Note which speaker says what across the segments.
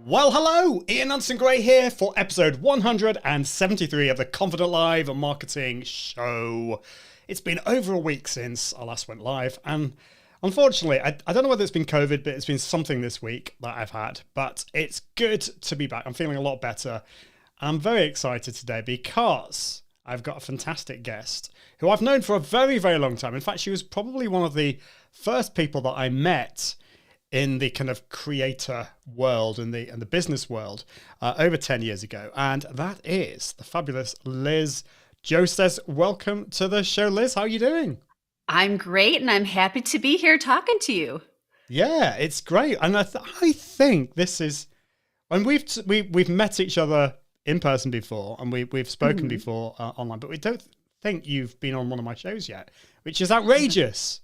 Speaker 1: Well, hello, Ian Gray here for episode 173 of the Confident Live Marketing Show. It's been over a week since I last went live, and unfortunately, I don't know whether it's been COVID, but it's been something this week that I've had, but it's good to be back. I'm feeling a lot better. I'm very excited today because I've got a fantastic guest who I've known for a very, very long time. In fact, she was probably one of the first people that I met in the kind of creator world and the business world over 10 years ago. And that is the fabulous Liz Jostes. Welcome to the show, Liz. How are you doing?
Speaker 2: I'm great, and I'm happy to be here talking to you.
Speaker 1: Yeah, it's great. And I think this is, and we've met each other in person before, and we've spoken before online, but we don't think you've been on one of my shows yet, which is outrageous.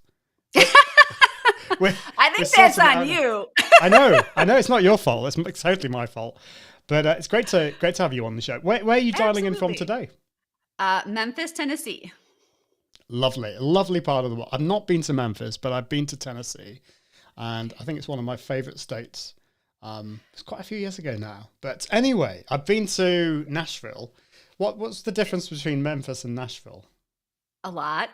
Speaker 2: I think that's on you.
Speaker 1: I know. It's not your fault. It's totally my fault. But it's great to have you on the show. Where are you dialing in from today?
Speaker 2: Memphis, Tennessee.
Speaker 1: Lovely part of the world. I've not been to Memphis, but I've been to Tennessee, and I think it's one of my favorite states. It's quite a few years ago now. But anyway, I've been to Nashville. What's the difference between Memphis and Nashville?
Speaker 2: A lot.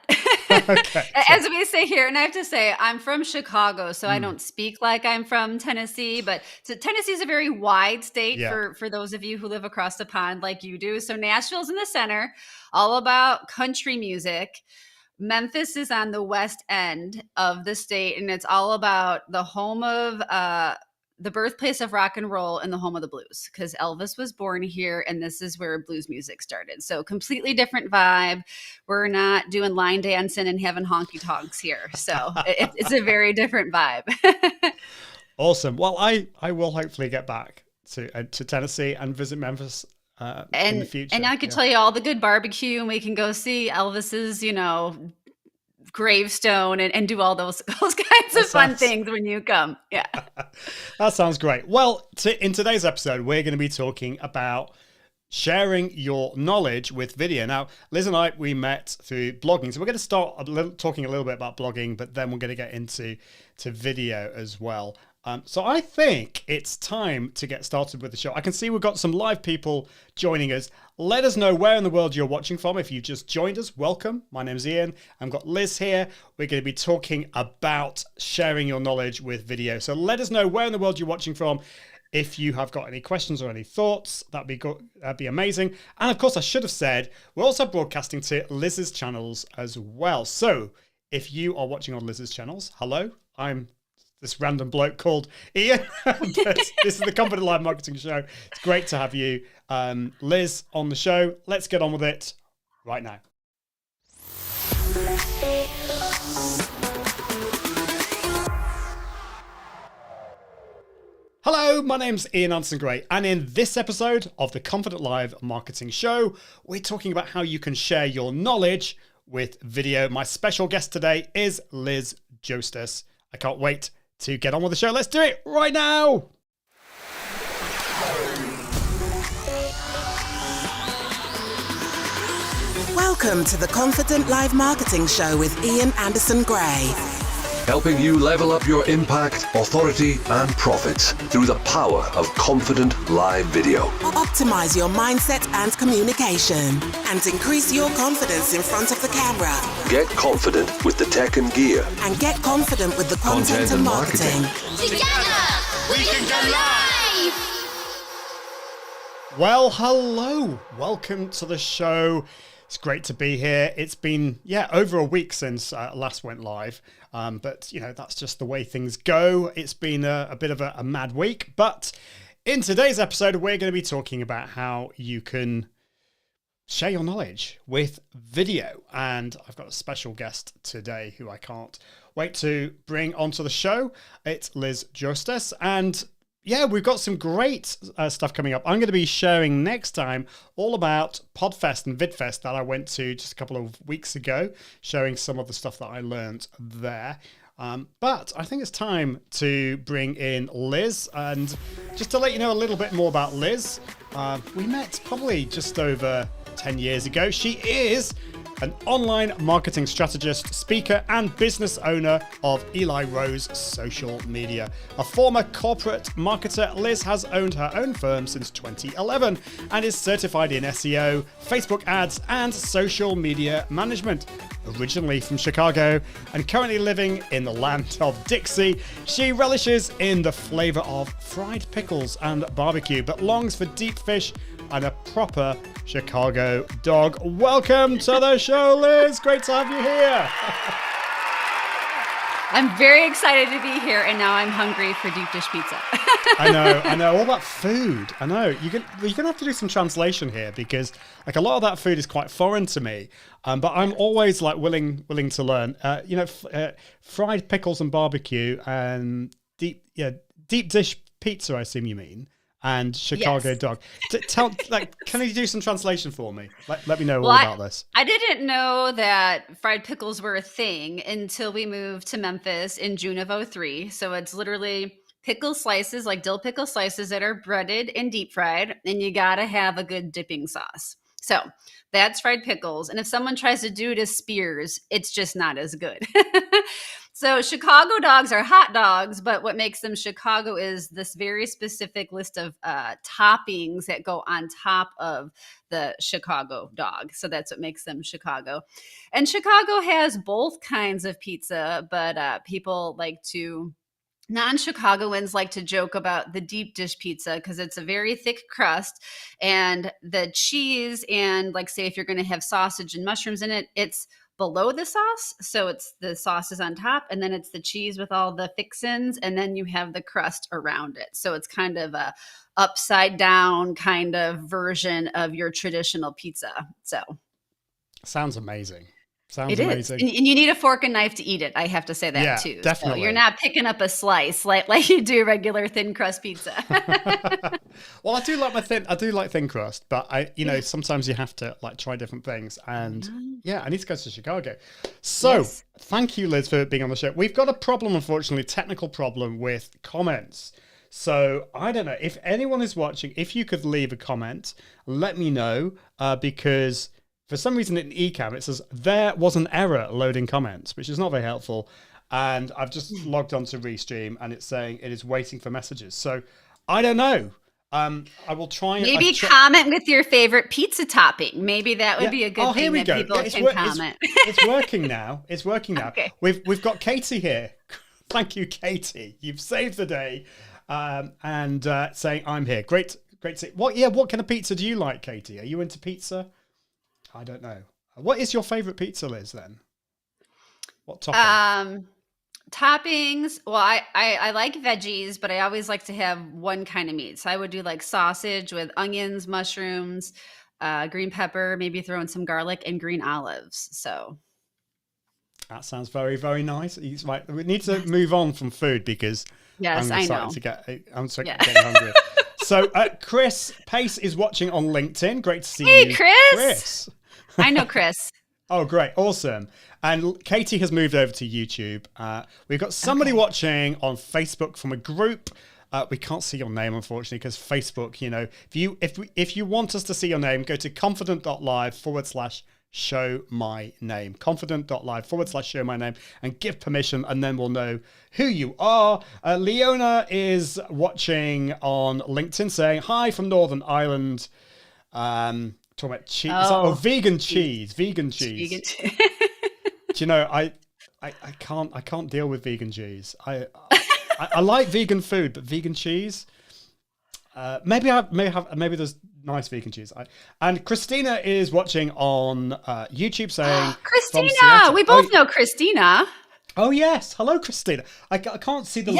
Speaker 1: Okay,
Speaker 2: As we say here, and I have to say, I'm from Chicago, so I don't speak like I'm from Tennessee, but so Tennessee is a very wide state for those of you who live across the pond like you do. So Nashville's in the center, all about country music. Memphis is on the west end of the state, and it's all about the home of the birthplace of rock and roll and the home of the blues, because Elvis was born here, and this is where blues music started. So completely different vibe. We're not doing line dancing and having honky tonks here. So it's a very different vibe.
Speaker 1: Awesome. Well, I will hopefully get back to Tennessee and visit Memphis in the future.
Speaker 2: And I could tell you all the good barbecue, and we can go see Elvis's, gravestone and do all those kinds of fun things when you come. Yeah.
Speaker 1: That sounds great. Well, in today's episode, we're going to be talking about sharing your knowledge with video. Now, Liz and I, we met through blogging. So we're going to start talking a little bit about blogging, but then we're going to get into video as well. So I think it's time to get started with the show. I can see we've got some live people joining us. Let us know where in the world you're watching from. If you've just joined us, welcome. My name's Ian. I've got Liz here. We're going to be talking about sharing your knowledge with video. So let us know where in the world you're watching from. If you have got any questions or any thoughts, that'd be amazing. And of course, I should have said, we're also broadcasting to Liz's channels as well. So if you are watching on Liz's channels, hello, I'm this random bloke called Ian. This is the Confident Live Marketing Show. It's great to have you, Liz, on the show. Let's get on with it right now. Hello, my name's Ian Gray, and in this episode of the Confident Live Marketing Show, we're talking about how you can share your knowledge with video. My special guest today is Liz Jostes. I can't wait to get on with the show. Let's do it right now.
Speaker 3: Welcome to the Confident Live Marketing Show with Ian Gray.
Speaker 4: Helping you level up your impact, authority, and profits through the power of confident live video.
Speaker 3: Optimize your mindset and communication and increase your confidence in front of the camera.
Speaker 4: Get confident with the tech and gear.
Speaker 3: And get confident with the content and marketing.
Speaker 5: Together, we can go live!
Speaker 1: Well, hello. Welcome to the show. It's great to be here. It's been, over a week since last went live. But, that's just the way things go. It's been a bit of a mad week. But in today's episode, we're going to be talking about how you can share your knowledge with video. And I've got a special guest today who I can't wait to bring onto the show. It's Liz Jostes. And we've got some great stuff coming up. I'm going to be sharing next time all about PodFest and VidFest that I went to just a couple of weeks ago, showing some of the stuff that I learned there. But I think it's time to bring in Liz. And just to let you know a little bit more about Liz, we met probably just over 10 years ago. She is an online marketing strategist, speaker, and business owner of Eli Rose Social Media. A former corporate marketer, Liz has owned her own firm since 2011 and is certified in SEO, Facebook ads, and social media management. Originally from Chicago and currently living in the land of Dixie, she relishes in the flavor of fried pickles and barbecue, but longs for deep fish and a proper Chicago dog. Welcome to the show, Liz. Great to have you here.
Speaker 2: I'm very excited to be here, and now I'm hungry for deep dish pizza.
Speaker 1: I know. All that food. I know. You're gonna have to do some translation here because like a lot of that food is quite foreign to me. But I'm always like willing to learn. Fried pickles and barbecue and deep dish pizza. I assume you mean. And Chicago dog. Can you do some translation for me? Let me know all about this.
Speaker 2: I didn't know that fried pickles were a thing until we moved to Memphis in June of 2003. So it's literally pickle slices, like dill pickle slices that are breaded and deep fried, and you gotta have a good dipping sauce. So that's fried pickles. And if someone tries to do it as spears, it's just not as good. So Chicago dogs are hot dogs, but what makes them Chicago is this very specific list of toppings that go on top of the Chicago dog. So that's what makes them Chicago. And Chicago has both kinds of pizza, but people non-Chicagoans like to joke about the deep dish pizza because it's a very thick crust, and the cheese and like say if you're going to have sausage and mushrooms in it, it's below the sauce. So it's the sauce is on top, and then it's the cheese with all the fixins, and then you have the crust around it. So it's kind of a upside down kind of version of your traditional pizza. So
Speaker 1: sounds amazing.
Speaker 2: It is. And you need a fork and knife to eat it. I have to say that too.
Speaker 1: Definitely.
Speaker 2: So you're not picking up a slice like you do regular thin crust pizza.
Speaker 1: Well, I do like thin crust, but sometimes you have to like try different things. And I need to go to Chicago. So Thank you, Liz, for being on the show. We've got a problem, unfortunately, technical problem with comments. So I don't know if anyone is watching, if you could leave a comment, let me know because for some reason in Ecamm, it says there was an error loading comments, which is not very helpful. And I've just logged on to Restream and it's saying it is waiting for messages. So I don't know. I will try.
Speaker 2: Maybe comment with your favorite pizza topping. Maybe that would be a good thing that people can comment.
Speaker 1: It's working now. It's working now.
Speaker 2: Okay.
Speaker 1: We've got Katie here. Thank you, Katie. You've saved the day. And saying I'm here. Great to see. What kind of pizza do you like, Katie? Are you into pizza? I don't know. What is your favorite pizza, Liz, then? What topping?
Speaker 2: Toppings. Well, I like veggies, but I always like to have one kind of meat. So I would do like sausage with onions, mushrooms, green pepper, maybe throw in some garlic and green olives. So
Speaker 1: that sounds very, very nice. Right. We need to move on from food because I'm starting to get getting hungry. So Chris Pace is watching on LinkedIn. Great to see you.
Speaker 2: Hey, Chris. I know Chris.
Speaker 1: Oh, great. Awesome. And Katie has moved over to YouTube. We've got somebody watching on Facebook from a group. We can't see your name, unfortunately, because Facebook, if you want us to see your name, go to confident.live/show my name. Confident.live/show my name and give permission, and then we'll know who you are. Leona is watching on LinkedIn saying, hi from Northern Ireland. Talking about cheese. Vegan cheese. Vegan cheese. Do you know, I can't deal with vegan cheese. I like vegan food, but vegan cheese. Maybe there's nice vegan cheese. And Christina is watching on YouTube saying,
Speaker 2: Christina, we both know Christina.
Speaker 1: Oh yes, hello Christina. I can't see the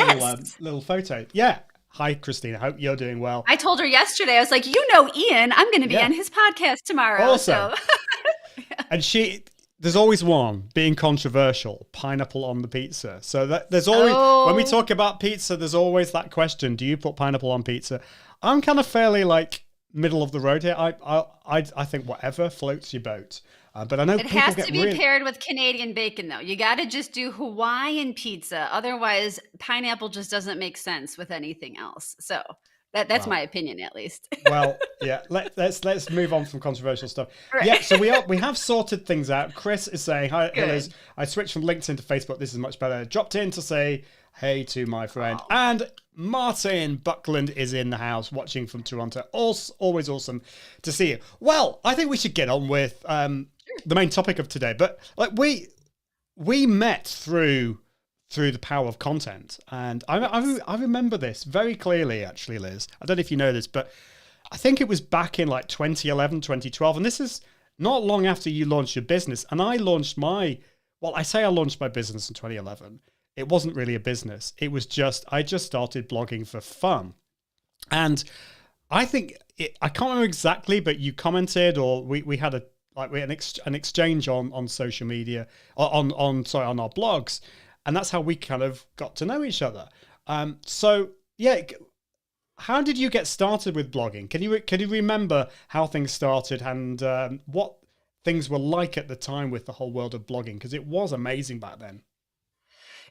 Speaker 1: little photo. Yeah. Hi, Christina. Hope you're doing well.
Speaker 2: I told her yesterday, I was like, Ian, I'm going to be on his podcast tomorrow.
Speaker 1: Awesome. So. And there's always one being controversial, pineapple on the pizza. So there's always, when we talk about pizza, there's always that question, do you put pineapple on pizza? I'm kind of fairly like middle of the road here. I think whatever floats your boat. But I know
Speaker 2: it has to be paired with Canadian bacon, though. You got to just do Hawaiian pizza. Otherwise, pineapple just doesn't make sense with anything else. So That's my opinion, at least.
Speaker 1: Well, yeah. Let's move on from controversial stuff.
Speaker 2: Right.
Speaker 1: Yeah. So we have sorted things out. Chris is saying, "Hi,
Speaker 2: Good.
Speaker 1: Liz. I switched from LinkedIn to Facebook. This is much better." Dropped in to say hey to my friend, and Martin Buckland is in the house watching from Toronto. Also, always awesome to see you. Well, I think we should get on with the main topic of today. But like we met through the power of content, and I remember this very clearly, actually, Liz. I don't know if you know this, but I think it was back in like 2011, 2012, and this is not long after you launched your business. And I launched my business in 2011. It wasn't really a business. It was I just started blogging for fun. And I think, I can't remember exactly, but you commented, or we had an exchange on social media, on our blogs. And that's how we kind of got to know each other. So yeah, how did you get started with blogging? Can you remember how things started and what things were like at the time with the whole world of blogging? Because it was amazing back then.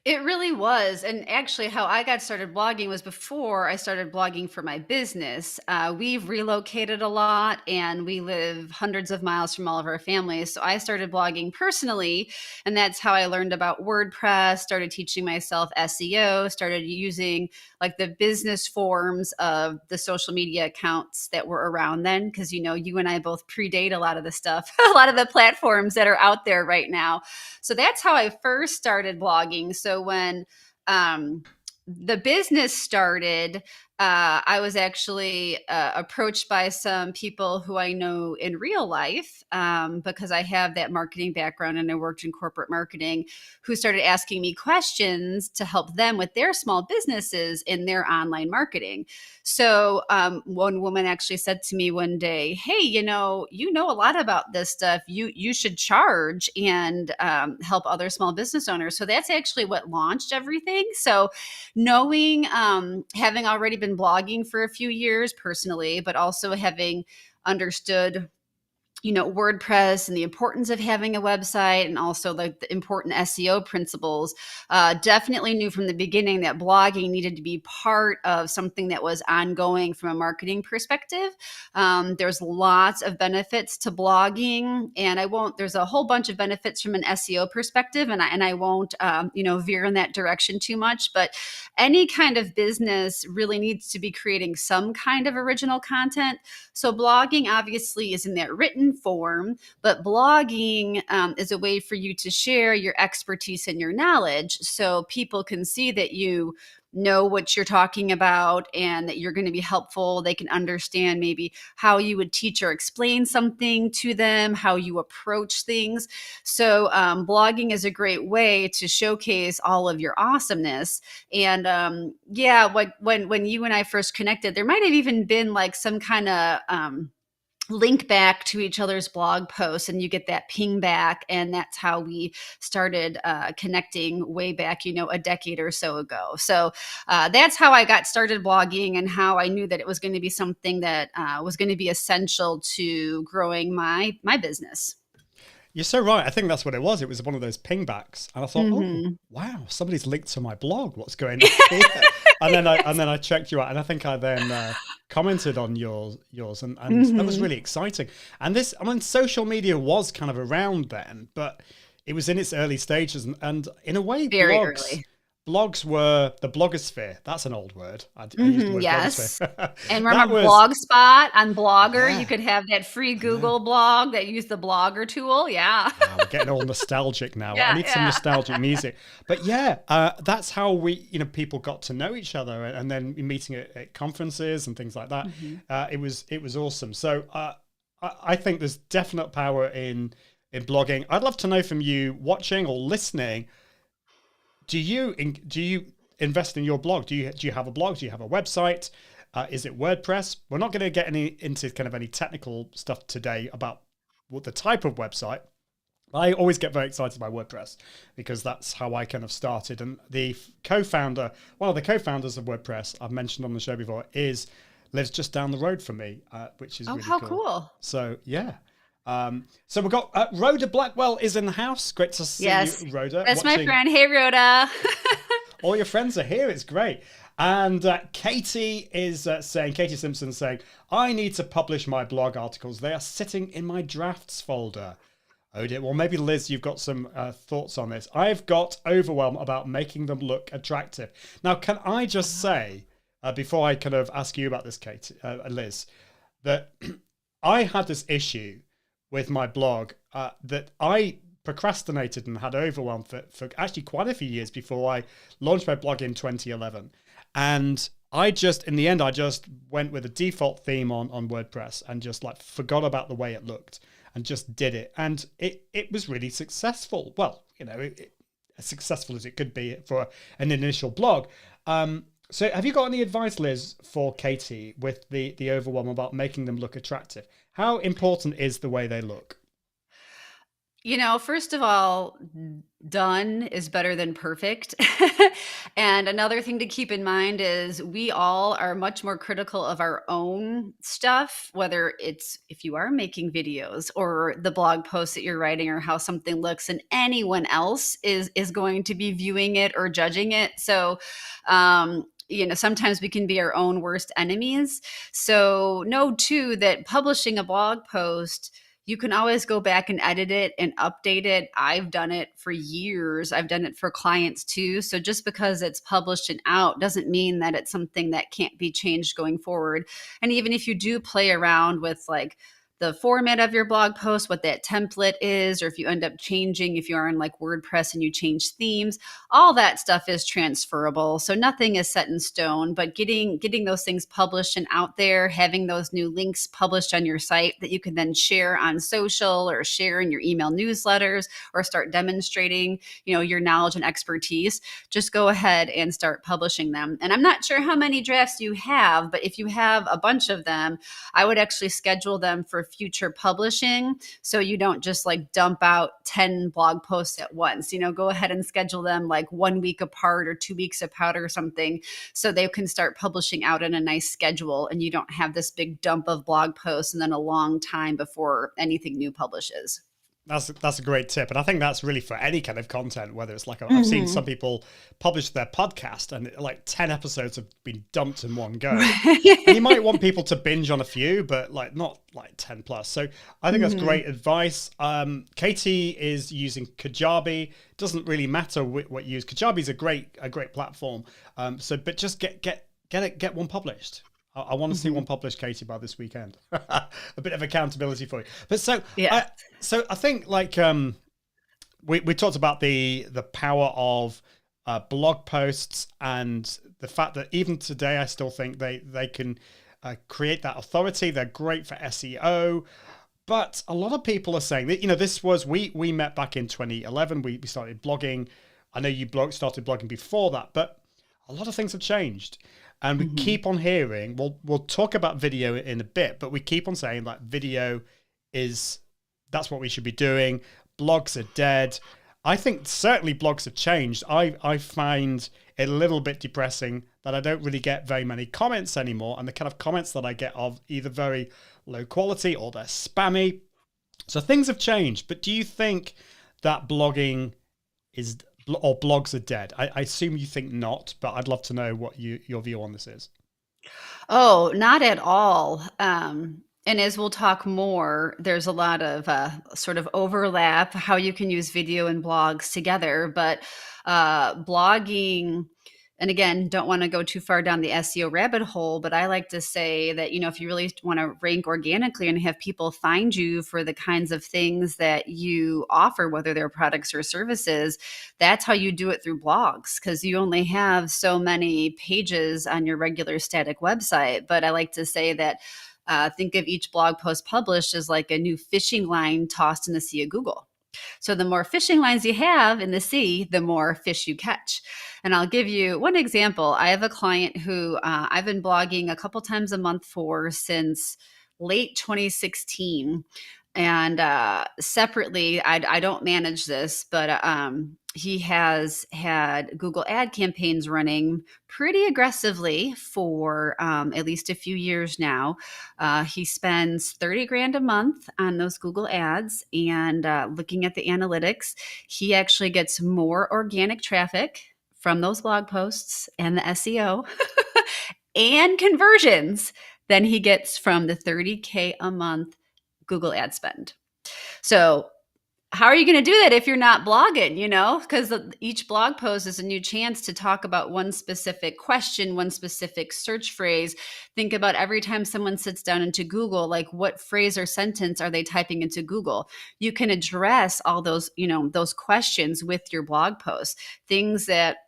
Speaker 2: It really was. And actually, how I got started blogging was before I started blogging for my business. We've relocated a lot and we live hundreds of miles from all of our families. So I started blogging personally. And that's how I learned about WordPress, started teaching myself SEO, started using like the business forms of the social media accounts that were around then. Because, you and I both predate a lot of the stuff, a lot of the platforms that are out there right now. So that's how I first started blogging. So when the business started, I was actually approached by some people who I know in real life because I have that marketing background and I worked in corporate marketing, who started asking me questions to help them with their small businesses in their online marketing. So one woman actually said to me one day, "Hey, you know a lot about this stuff. You should charge and help other small business owners." So that's actually what launched everything. So knowing, having already been blogging for a few years personally, but also having understood WordPress and the importance of having a website, and also like the important SEO principles, definitely knew from the beginning that blogging needed to be part of something that was ongoing from a marketing perspective. There's lots of benefits to blogging, and there's a whole bunch of benefits from an SEO perspective, and I won't, veer in that direction too much, but any kind of business really needs to be creating some kind of original content. So blogging obviously is in that written form, but blogging is a way for you to share your expertise and your knowledge so people can see that you know what you're talking about and that you're going to be helpful. They can understand maybe how you would teach or explain something to them, how you approach things. So blogging is a great way to showcase all of your awesomeness. And when you and I first connected, there might have even been like some kind of link back to each other's blog posts, and you get that ping back. And that's how we started connecting way back, a decade or so ago. So that's how I got started blogging and how I knew that it was going to be something that was going to be essential to growing my business.
Speaker 1: You're so right. I think that's what it was. It was one of those pingbacks, and I thought, oh, wow, somebody's linked to my blog. What's going on here? and then I checked you out, and I think I then commented on yours, and that was really exciting. And social media was kind of around then, but it was in its early stages, and in a way,
Speaker 2: very early.
Speaker 1: Blogs were the blogosphere. That's an old word. I used the word
Speaker 2: yes.
Speaker 1: blogosphere.
Speaker 2: And remember Blogspot on Blogger? Yeah. You could have that free Google blog that used the Blogger tool. Yeah.
Speaker 1: We're getting all nostalgic now. I need some nostalgic music. But that's how people got to know each other, and then meeting at conferences and things like that. It was awesome. So I think there's definite power in blogging. I'd love to know from you watching or listening. Do you invest in your blog? Do you have a blog? Do you have a website? Is it WordPress? We're not going to get into kind of any technical stuff today about what the type of website. I always get very excited by WordPress because that's how I kind of started. And one of the co-founders of WordPress I've mentioned on the show before lives just down the road from me, which is really cool.
Speaker 2: How cool.
Speaker 1: So yeah. So we've got Rhoda Blackwell is in the house. Great to see you, Rhoda.
Speaker 2: That's my friend. Hey, Rhoda.
Speaker 1: All your friends are here. It's great. And Katie is saying, Katie Simpson saying, I need to publish my blog articles. They are sitting in my drafts folder. Oh dear. Well, maybe Liz, you've got some thoughts on this. I've got overwhelm about making them look attractive. Now, can I just say, before I kind of ask you about this, Kate, Liz, that I had this issue with my blog that I procrastinated and had overwhelmed for actually quite a few years before I launched my blog in 2011. And I just, in the end, I just went with a default theme on WordPress and just like forgot about the way it looked and just did it. And it was really successful. Well, you know, as successful as it could be for an initial blog. So have you got any advice, Liz, for Katie with the overwhelm about making them look attractive? How important is the way they look?
Speaker 2: You know, first of all, done is better than perfect. And another thing to keep in mind is we all are much more critical of our own stuff, whether it's if you are making videos or the blog posts that you're writing or how something looks, and anyone else is going to be viewing it or judging it. So, you know, sometimes we can be our own worst enemies. So know too that publishing a blog post, you can always go back and edit it and update it. I've done it for years. I've done it for clients too. So just because it's published and out doesn't mean that it's something that can't be changed going forward. And even if you do play around with like the format of your blog post, what that template is, or if you end up changing, if you are in like WordPress and you change themes, all that stuff is transferable. So nothing is set in stone, but getting those things published and out there, having those new links published on your site that you can then share on social or share in your email newsletters or start demonstrating, you know, your knowledge and expertise, just go ahead and start publishing them. And I'm not sure how many drafts you have, but if you have a bunch of them, I would actually schedule them for future publishing. So you don't just like dump out 10 blog posts at once, you know, go ahead and schedule them like 1 week apart or 2 weeks apart or something. So they can start publishing out in a nice schedule and you don't have this big dump of blog posts and then a long time before anything new publishes.
Speaker 1: That's a great tip. And I think that's really for any kind of content, whether it's like, I've seen some people publish their podcast and like 10 episodes have been dumped in one go. And you might want people to binge on a few, but like not like 10 plus. So I think that's great advice. Katie is using Kajabi. Doesn't really matter what you use. Kajabi is a great platform. But just get one published. I want to see one published, Katie, by this weekend. A bit of accountability for you. But I think like we talked about the power of blog posts and the fact that even today I still think they can create that authority. They're great for SEO. But a lot of people are saying that, you know, this was, we met back in 2011. We started blogging. I know you started blogging before that, but a lot of things have changed. And we keep on hearing, we'll talk about video in a bit, but we keep on saying that video that's what we should be doing. Blogs are dead. I think certainly blogs have changed. I find it a little bit depressing that I don't really get very many comments anymore. And the kind of comments that I get are either very low quality or they're spammy. So things have changed. But do you think that blogging or blogs are dead? I assume you think not, but I'd love to know what your view on this is.
Speaker 2: Oh, not at all. And as we'll talk more, there's a lot of sort of overlap, how you can use video and blogs together. But blogging, and again, don't want to go too far down the SEO rabbit hole, but I like to say that, you know, if you really want to rank organically and have people find you for the kinds of things that you offer, whether they're products or services, that's how you do it through blogs, because you only have so many pages on your regular static website. But I like to say that think of each blog post published as like a new fishing line tossed in the sea of Google. So the more fishing lines you have in the sea, the more fish you catch. And I'll give you one example. I have a client who I've been blogging a couple times a month for since late 2016. And separately, I don't manage this, but he has had Google ad campaigns running pretty aggressively for at least a few years now. He spends 30 grand a month on those Google ads, and looking at the analytics, he actually gets more organic traffic from those blog posts and the SEO and conversions than he gets from the 30K a month Google ad spend. So how are you going to do that if you're not blogging, because each blog post is a new chance to talk about one specific question, one specific search phrase. Think about every time someone sits down into Google, like what phrase or sentence are they typing into Google? You can address all those, those questions with your blog posts, things that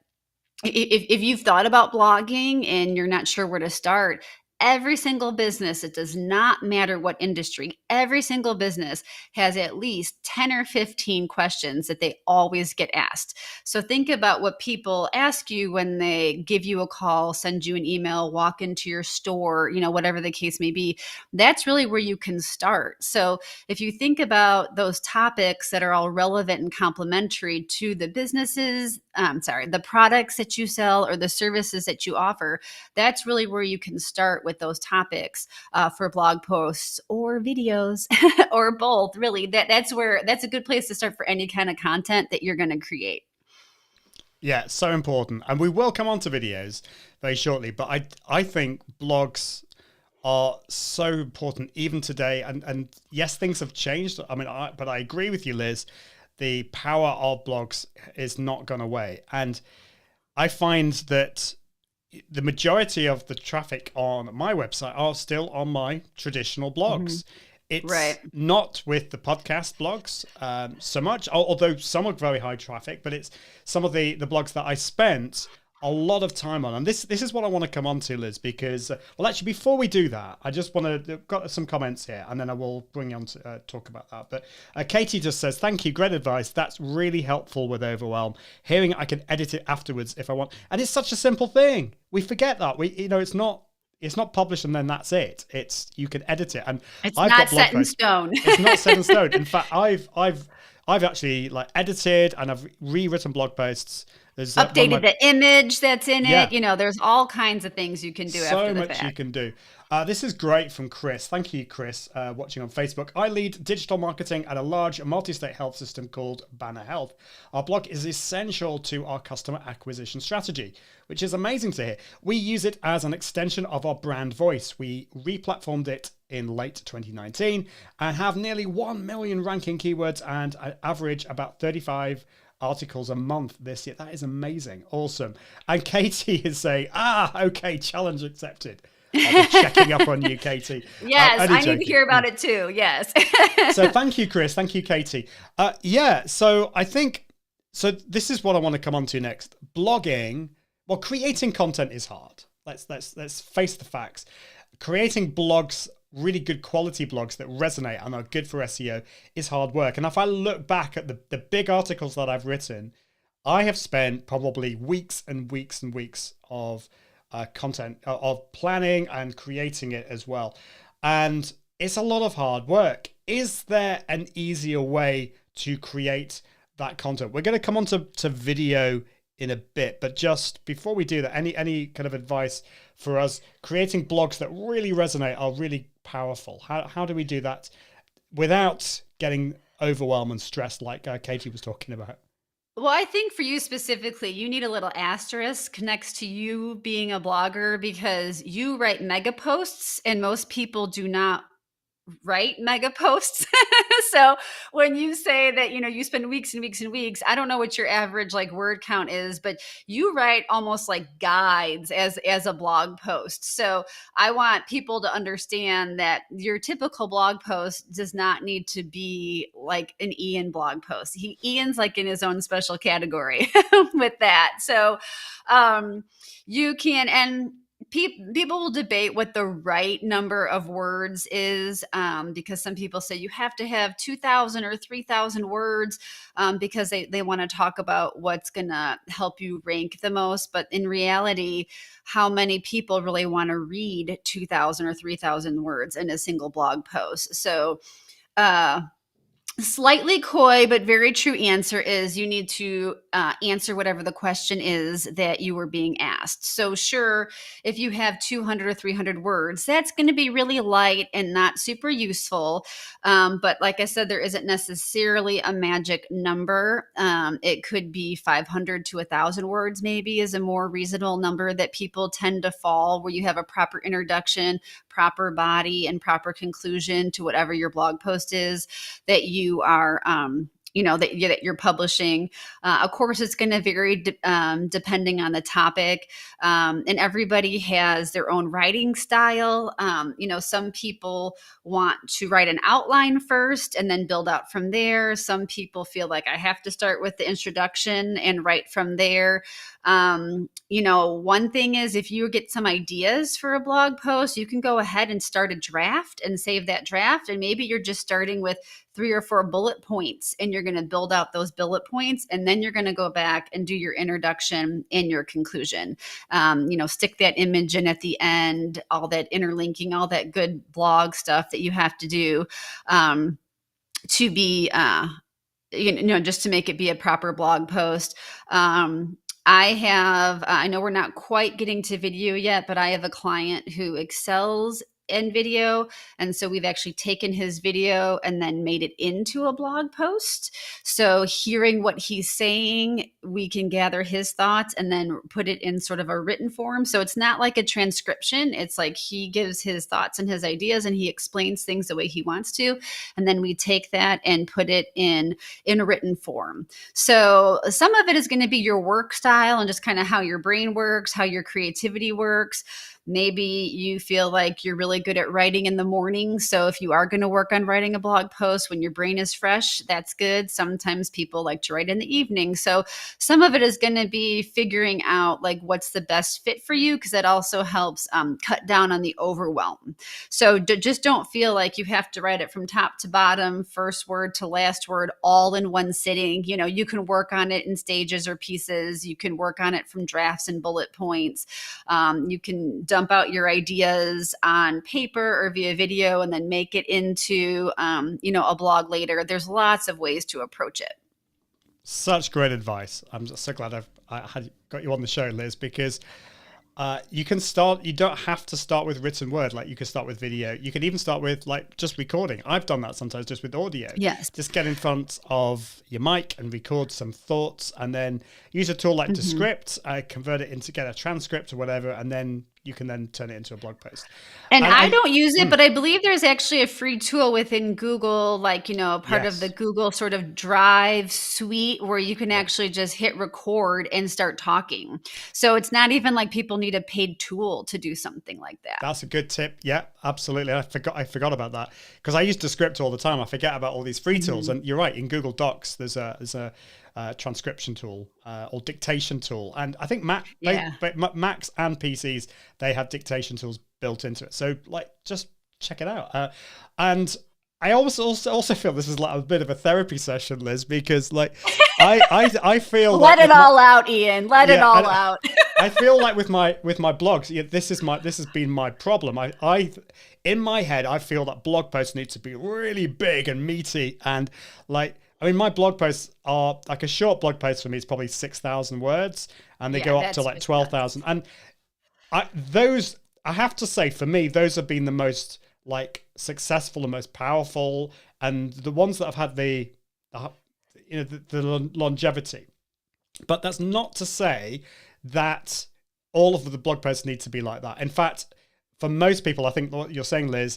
Speaker 2: if you've thought about blogging and you're not sure where to start, every single business, it does not matter what industry, every single business has at least 10 or 15 questions that they always get asked. So think about what people ask you when they give you a call, send you an email, walk into your store, whatever the case may be. That's really where you can start. So if you think about those topics that are all relevant and complementary to the businesses, the products that you sell or the services that you offer, that's really where you can start with those topics for blog posts or videos or both. Really, that's a good place to start for any kind of content that you're going to create.
Speaker 1: Yeah, so important. And we will come on to videos very shortly, but I think blogs are so important even today. And yes, things have changed. But I agree with you, Liz. The power of blogs is not gone away. And I find that the majority of the traffic on my website are still on my traditional blogs. It's not with the podcast blogs so much, although some are very high traffic, but it's some of the blogs that I spent a lot of time on. And this is what I want to come on to, Liz, because, well, actually, before we do that, I just want to, got some comments here, and then I will bring you on to talk about that. But Katie just says, thank you, great advice. That's really helpful with overwhelm. Hearing I can edit it afterwards if I want. And it's such a simple thing. We forget that. It's not published and then that's it. You can edit it. And
Speaker 2: it's not set in stone.
Speaker 1: It's not set in stone. In fact, I've actually edited and I've rewritten blog posts. There's
Speaker 2: updated the image that's in it. There's all kinds of things you can do after the fact.
Speaker 1: So much you can do. This is great from Chris. Thank you, Chris, watching on Facebook. I lead digital marketing at a large multi-state health system called Banner Health. Our blog is essential to our customer acquisition strategy, which is amazing to hear. We use it as an extension of our brand voice. We re-platformed it in late 2019 and have nearly 1 million ranking keywords and average about 35 articles a month this year. That is amazing. Awesome. And Katie is saying, okay, challenge accepted. I'll be checking up on you, Katie.
Speaker 2: Yes, I need to hear about it too. Yes.
Speaker 1: So thank you, Chris. Thank you, Katie. So I think, this is what I want to come on to next. Blogging, well, creating content is hard. Let's face the facts. Creating blogs, really good quality blogs that resonate and are good for SEO is hard work. And if I look back at the big articles that I've written, I have spent probably weeks and weeks and weeks of content, of planning and creating it as well. And it's a lot of hard work. Is there an easier way to create that content? We're going to come on to video in a bit, but just before we do that, any kind of advice for us creating blogs that really resonate, are really powerful? How do we do that without getting overwhelmed and stressed like Katie was talking about?
Speaker 2: Well, I think for you specifically, you need a little asterisk next to you being a blogger because you write mega posts and most people do not write mega posts. So when you say that, you spend weeks and weeks and weeks, I don't know what your average word count is, but you write almost like guides as a blog post. So I want people to understand that your typical blog post does not need to be like an Ian blog post. Ian's in his own special category with that. So you can, and people will debate what the right number of words is because some people say you have to have 2,000 or 3,000 words because they want to talk about what's going to help you rank the most. But in reality, how many people really want to read 2,000 or 3,000 words in a single blog post? So Slightly coy, but very true answer is you need to answer whatever the question is that you were being asked. So sure, if you have 200 or 300 words, that's going to be really light and not super useful. But like I said, there isn't necessarily a magic number. It could be 500 to 1,000 words maybe is a more reasonable number that people tend to fall, where you have a proper introduction, proper body, and proper conclusion to whatever your blog post is that you are that you're publishing. Of course, it's going to vary depending on the topic, and everybody has their own writing style. Some people want to write an outline first and then build out from there. Some people feel like I have to start with the introduction and write from there. One thing is, if you get some ideas for a blog post, you can go ahead and start a draft and save that draft. And maybe you're just starting with 3 or 4 bullet points and you're going to build out those bullet points. And then you're going to go back and do your introduction and your conclusion. Stick that image in at the end, all that interlinking, all that good blog stuff that you have to do to be, just to make it be a proper blog post. I know we're not quite getting to video yet, but I have a client who excels in video. And so we've actually taken his video and then made it into a blog post. So hearing what he's saying, we can gather his thoughts and then put it in sort of a written form. So it's not like a transcription. It's like he gives his thoughts and his ideas and he explains things the way he wants to. And then we take that and put it in a written form. So some of it is going to be your work style and just kind of how your brain works, how your creativity works. Maybe you feel like you're really good at writing in the morning. So if you are going to work on writing a blog post when your brain is fresh, that's good. Sometimes people like to write in the evening. So some of it is going to be figuring out like what's the best fit for you, because that also helps cut down on the overwhelm. So just don't feel like you have to write it from top to bottom, first word to last word, all in one sitting. You can work on it in stages or pieces. You can work on it from drafts and bullet points. You can dump out your ideas on paper or via video and then make it into, a blog later. There's lots of ways to approach it.
Speaker 1: Such great advice. I'm so glad I got you on the show, Liz, because you don't have to start with written word. Like you can start with video. You can even start with like just recording. I've done that sometimes just with audio.
Speaker 2: Yes.
Speaker 1: Just get in front of your mic and record some thoughts and then use a tool like Descript, convert it into get a transcript or whatever. And then you can then turn it into a blog post.
Speaker 2: And I don't use it, but I believe there's actually a free tool within Google, like, part of the Google sort of Drive suite where you can actually just hit record and start talking. So it's not even like people need a paid tool to do something like that.
Speaker 1: That's a good tip. Yeah, absolutely. I forgot about that because I use Descript all the time. I forget about all these free tools. And you're right. In Google Docs, there's a transcription tool or dictation tool, and I think Macs and PCs, they have dictation tools built into it. So just check it out. And I also feel this is like a bit of a therapy session, Liz, because I feel
Speaker 2: let it all out, Ian. Let it all out.
Speaker 1: I feel like with my blogs, this has been my problem. I in my head, I feel that blog posts need to be really big and meaty, and my blog posts are like a short blog post for me is probably 6,000 words, and they go up to like 12,000. And I have to say, for me, those have been the most successful and most powerful, and the ones that have had the longevity. But that's not to say that all of the blog posts need to be like that. In fact, for most people, I think what you're saying, Liz,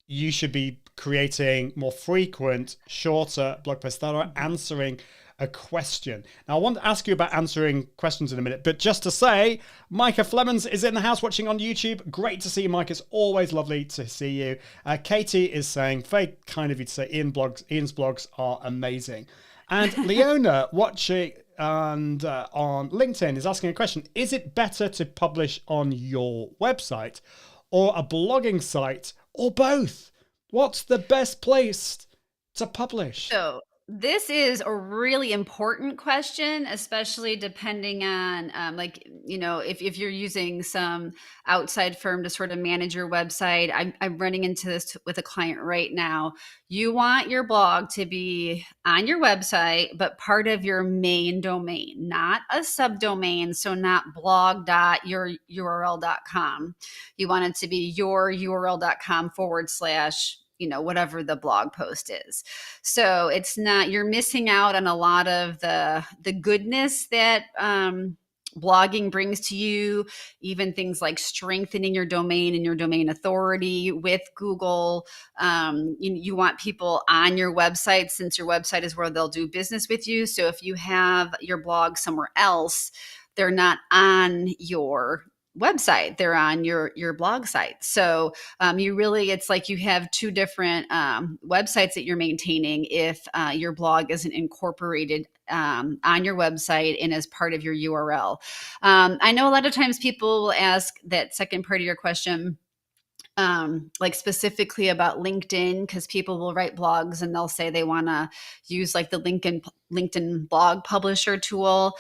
Speaker 1: you should be creating more frequent, shorter blog posts that are answering a question. Now, I want to ask you about answering questions in a minute, but just to say, Micah Flemons is in the house watching on YouTube. Great to see you, Mike. It's always lovely to see you. Katie is saying, very kind of you to say Ian's blogs are amazing. And Leona, watching and on LinkedIn, is asking a question. Is it better to publish on your website or a blogging site or both? What's the best place to publish?
Speaker 2: So This is a really important question, especially depending on, if you're using some outside firm to sort of manage your website. I'm running into this with a client right now. You want your blog to be on your website, but part of your main domain, not a subdomain. So not blog.yoururl.com. You want it to be your url.com / whatever the blog post is. So it's not, you're missing out on a lot of the goodness that blogging brings to you, even things like strengthening your domain and your domain authority with Google. You want people on your website, since your website is where they'll do business with you. So if you have your blog somewhere else, they're not on your website, they're on your blog site. So it's like you have two different websites that you're maintaining if your blog isn't incorporated on your website and as part of your URL. I know a lot of times people will ask that second part of your question, like specifically about LinkedIn, because people will write blogs and they'll say they want to use like the LinkedIn blog publisher tool.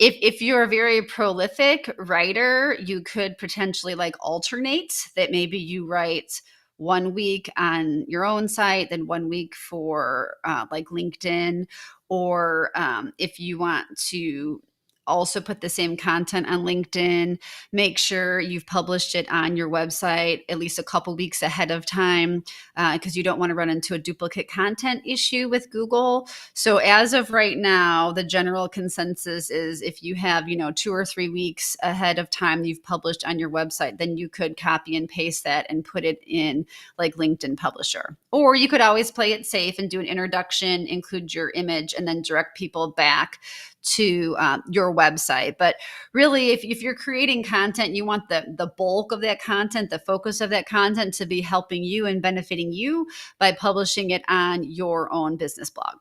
Speaker 2: If you're a very prolific writer, you could potentially like alternate that. Maybe you write 1 week on your own site, then 1 week for like LinkedIn, or if you want to also put the same content on LinkedIn, make sure you've published it on your website at least a couple weeks ahead of time, because you don't want to run into a duplicate content issue with Google. So as of right now, the general consensus is if you have, 2 or 3 weeks ahead of time you've published on your website, then you could copy and paste that and put it in like LinkedIn Publisher. Or you could always play it safe and do an introduction, include your image, and then direct people back to your website. But really, if you're creating content, you want the bulk of that content, the focus of that content to be helping you and benefiting you by publishing it on your own business blog.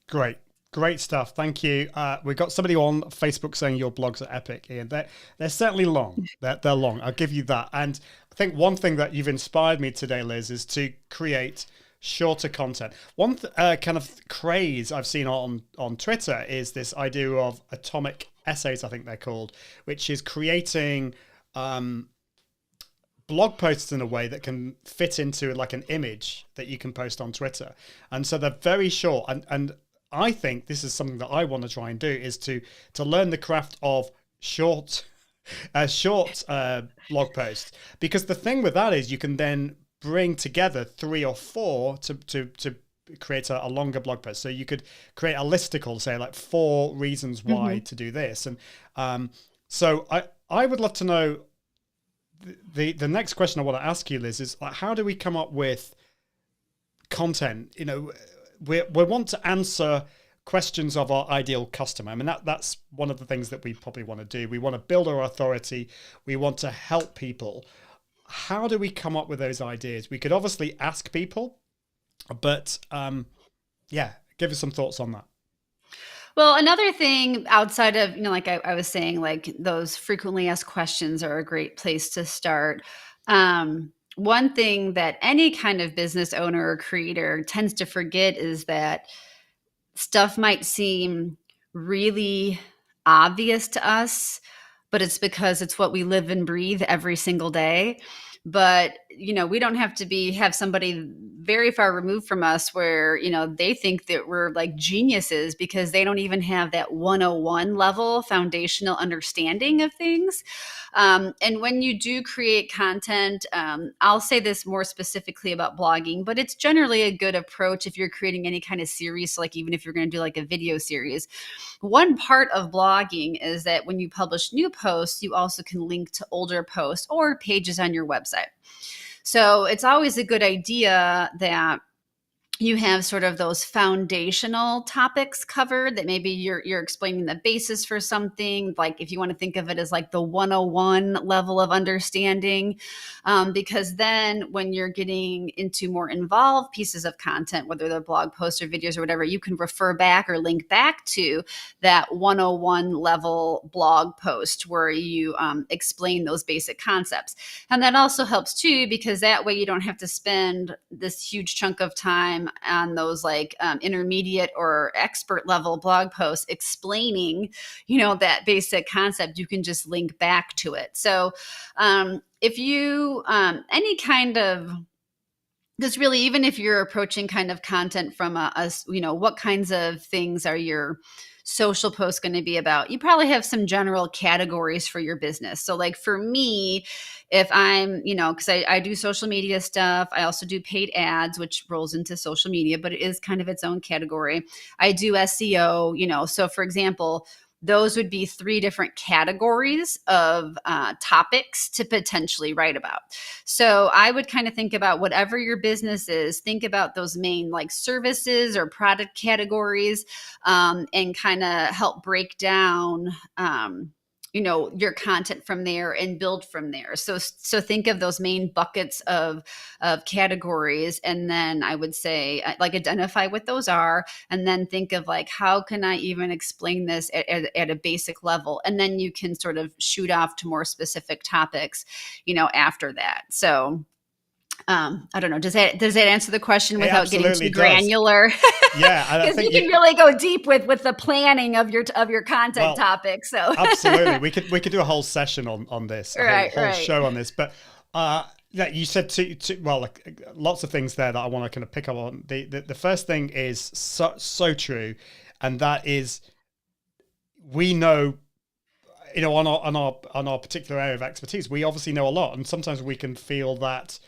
Speaker 1: Great stuff. Thank you. We've got somebody on Facebook saying your blogs are epic, Ian. They're certainly long. They're long. I'll give you that. And I think one thing that you've inspired me today, Liz, is to create shorter content. One kind of craze I've seen on Twitter is this idea of atomic essays, I think they're called, which is creating blog posts in a way that can fit into like an image that you can post on Twitter. And so they're very short. And I think this is something that I want to try and do, is to learn the craft of short blog posts. Because the thing with that is you can then bring together 3 or 4 to create a longer blog post. So you could create a listicle, say like 4 reasons why to do this. And so I would love to know, the next question I want to ask you, Liz, is like, how do we come up with content? We want to answer questions of our ideal customer. I mean, that's one of the things that we probably want to do. We want to build our authority. We want to help people. How do we come up with those ideas? We could obviously ask people, but give us some thoughts on that.
Speaker 2: Well, another thing outside of, like I was saying, like those frequently asked questions are a great place to start. One thing that any kind of business owner or creator tends to forget is that stuff might seem really obvious to us, but it's because it's what we live and breathe every single day. But, we don't have to have somebody very far removed from us where, they think that we're like geniuses because they don't even have that 101 level foundational understanding of things. And when you do create content, I'll say this more specifically about blogging, but it's generally a good approach if you're creating any kind of series. So like even if you're going to do like a video series, one part of blogging is that when you publish new posts, you also can link to older posts or pages on your website. So it's always a good idea that you have sort of those foundational topics covered, that maybe you're explaining the basis for something, like if you want to think of it as like the 101 level of understanding, because then when you're getting into more involved pieces of content, whether they're blog posts or videos or whatever, you can refer back or link back to that 101 level blog post where you explain those basic concepts. And that also helps too, because that way you don't have to spend this huge chunk of time time on those like intermediate or expert level blog posts explaining, that basic concept, you can just link back to it. So if you, any kind of, because really, even if you're approaching kind of content from what kinds of things are your social posts going to be about, you probably have some general categories for your business. So like for me, if I'm, because I do social media stuff, I also do paid ads, which rolls into social media, but it is kind of its own category. I do SEO, so for example, those would be 3 different categories of topics to potentially write about. So I would kind of think about whatever your business is, think about those main like services or product categories, and kind of help break down your content from there and build from there. So think of those main buckets of categories, and then I would say like identify what those are, and then think of like, how can I even explain this at a basic level, and then you can sort of shoot off to more specific topics after that. So I don't know. Does that answer the question without getting too granular?
Speaker 1: Yeah, I
Speaker 2: because
Speaker 1: think
Speaker 2: you can really go deep with the planning of your content topic. So
Speaker 1: absolutely, we could do a whole session on this, a whole show on this. But yeah, you said lots of things there that I want to kind of pick up on. The first thing is so true, and that is we know. On our particular area of expertise, we obviously know a lot, and sometimes we can feel that,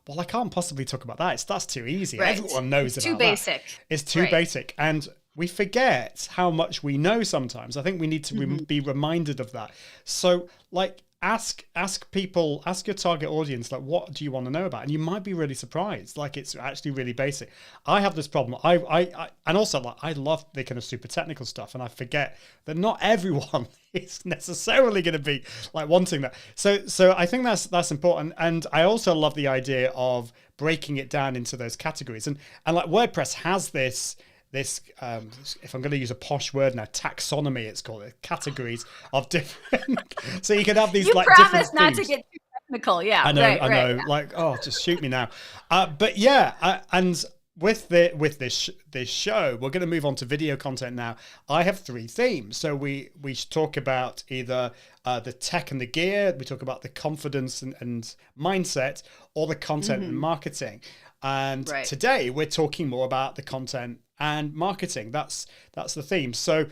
Speaker 1: well, I can't possibly talk about that. That's too easy.
Speaker 2: Right.
Speaker 1: Everyone knows about that.
Speaker 2: Too basic.
Speaker 1: It's too basic, and we forget how much we know sometimes. I think we need to be reminded of that. So, like, ask people, ask your target audience, like, what do you want to know about? And you might be really surprised. Like, it's actually really basic. I have this problem. I and also, like, I love the kind of super technical stuff, and I forget that not everyone is necessarily going to be like wanting that. So I think that's important. And I also love the idea of breaking it down into those categories. And like WordPress has this if I'm going to use a posh word now, taxonomy, it's called it, categories of different. So you can have these like different themes.
Speaker 2: Not to get too technical. Yeah,
Speaker 1: I know. Yeah. Like, oh, just shoot me now. But yeah, and with this show, we're going to move on to video content now. I have 3 themes. So we talk about either the tech and the gear, we talk about the confidence and mindset, or the content and marketing. And today we're talking more about the content and marketing. That's the theme. So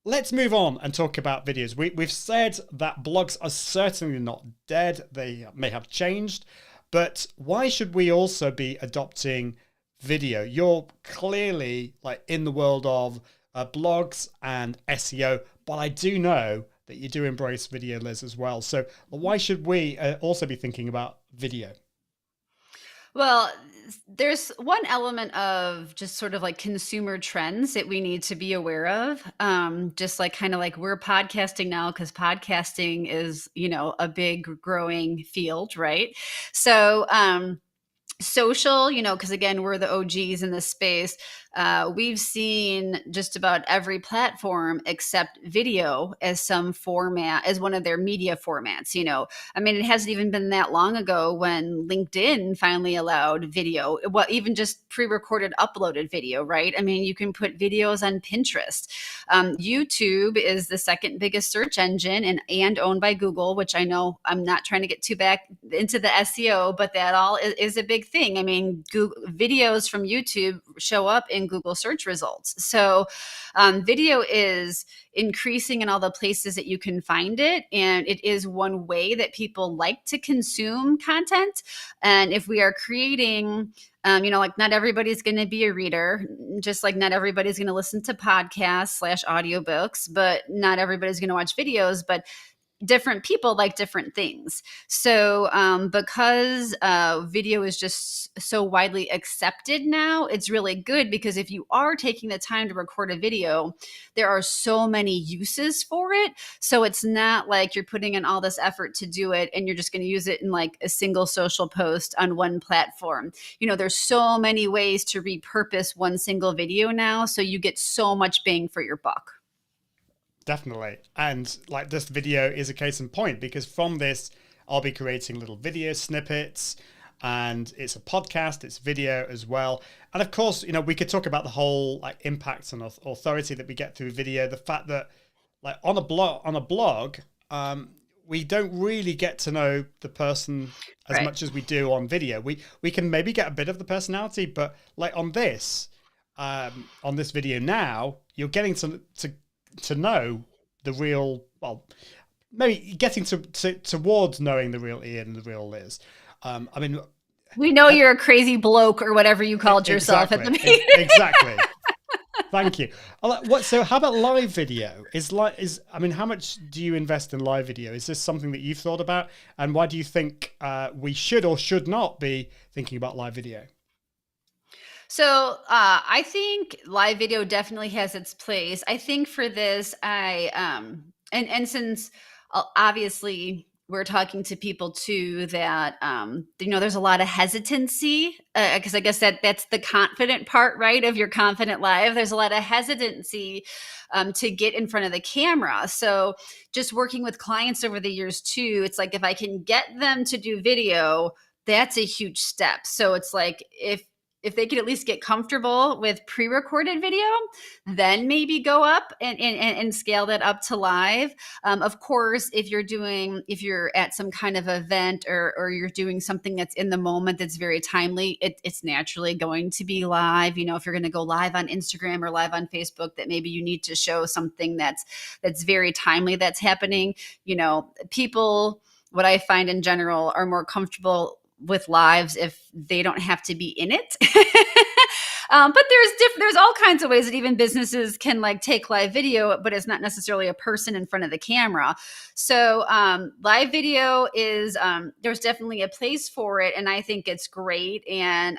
Speaker 1: let's move on and talk about videos. We've said that blogs are certainly not dead. They may have changed, but why should we also be adopting video? You're clearly like in the world of blogs and SEO, but I do know that you do embrace video, Liz, as well. So why should we also be thinking about video?
Speaker 2: Well, there's one element of just sort of like consumer trends that we need to be aware of. Just like kind of like we're podcasting now because podcasting is, a big growing field, right? So, social, because again, we're the OGs in this space. We've seen just about every platform except video as some format, as one of their media formats. I mean, it hasn't even been that long ago when LinkedIn finally allowed video, well, even just pre-recorded uploaded video, right? I mean, you can put videos on Pinterest. YouTube is the second biggest search engine and owned by Google, which I know I'm not trying to get too back into the SEO, but that all is a big thing. I mean, videos from YouTube show up in Google search results. So video is increasing in all the places that you can find it. And it is one way that people like to consume content. And if we are creating, like not everybody's going to be a reader, just like not everybody's going to listen to podcasts / audiobooks, but not everybody's going to watch videos, but different people like different things. So because video is just so widely accepted now, it's really good because if you are taking the time to record a video, there are so many uses for it. So it's not like you're putting in all this effort to do it and you're just going to use it in like a single social post on one platform. There's so many ways to repurpose one single video now. So you get so much bang for your buck.
Speaker 1: Definitely. And like this video is a case in point because from this, I'll be creating little video snippets. and it's a podcast, it's video as well. And of course, you know, we could talk about the whole like impact and authority that we get through video. The fact that like on a blog, we don't really get to know the person as much as we do on video. We can maybe get a bit of the personality, but like on this video now, you're getting to know the real, well, maybe getting towards knowing the real Ian and the real Liz. I mean,
Speaker 2: we know you're a crazy bloke or whatever you called yourself at the beginning.
Speaker 1: Exactly. Thank you. So how about live video? I mean, how much do you invest in live video? Is this something that you've thought about? And why do you think we should or should not be thinking about live video?
Speaker 2: So I think live video definitely has its place. I think for this, and since obviously we're talking to people too that there's a lot of hesitancy because I guess that's the confident part, right? Of your confident live. There's a lot of hesitancy to get in front of the camera. So just working with clients over the years too, it's like if I can get them to do video, that's a huge step. So it's like if they could at least get comfortable with pre-recorded video, then maybe go up and scale that up to live. Of course, if you're at some kind of event or you're doing something that's in the moment that's very timely, it's naturally going to be live. You know, if you're going to go live on Instagram or live on Facebook, that maybe you need to show something that's very timely that's happening. You know, people, what I find in general, are more comfortable with lives if they don't have to be in it. But there's all kinds of ways that even businesses can like take live video, but it's not necessarily a person in front of the camera. So live video is there's definitely a place for it, and I think it's great. And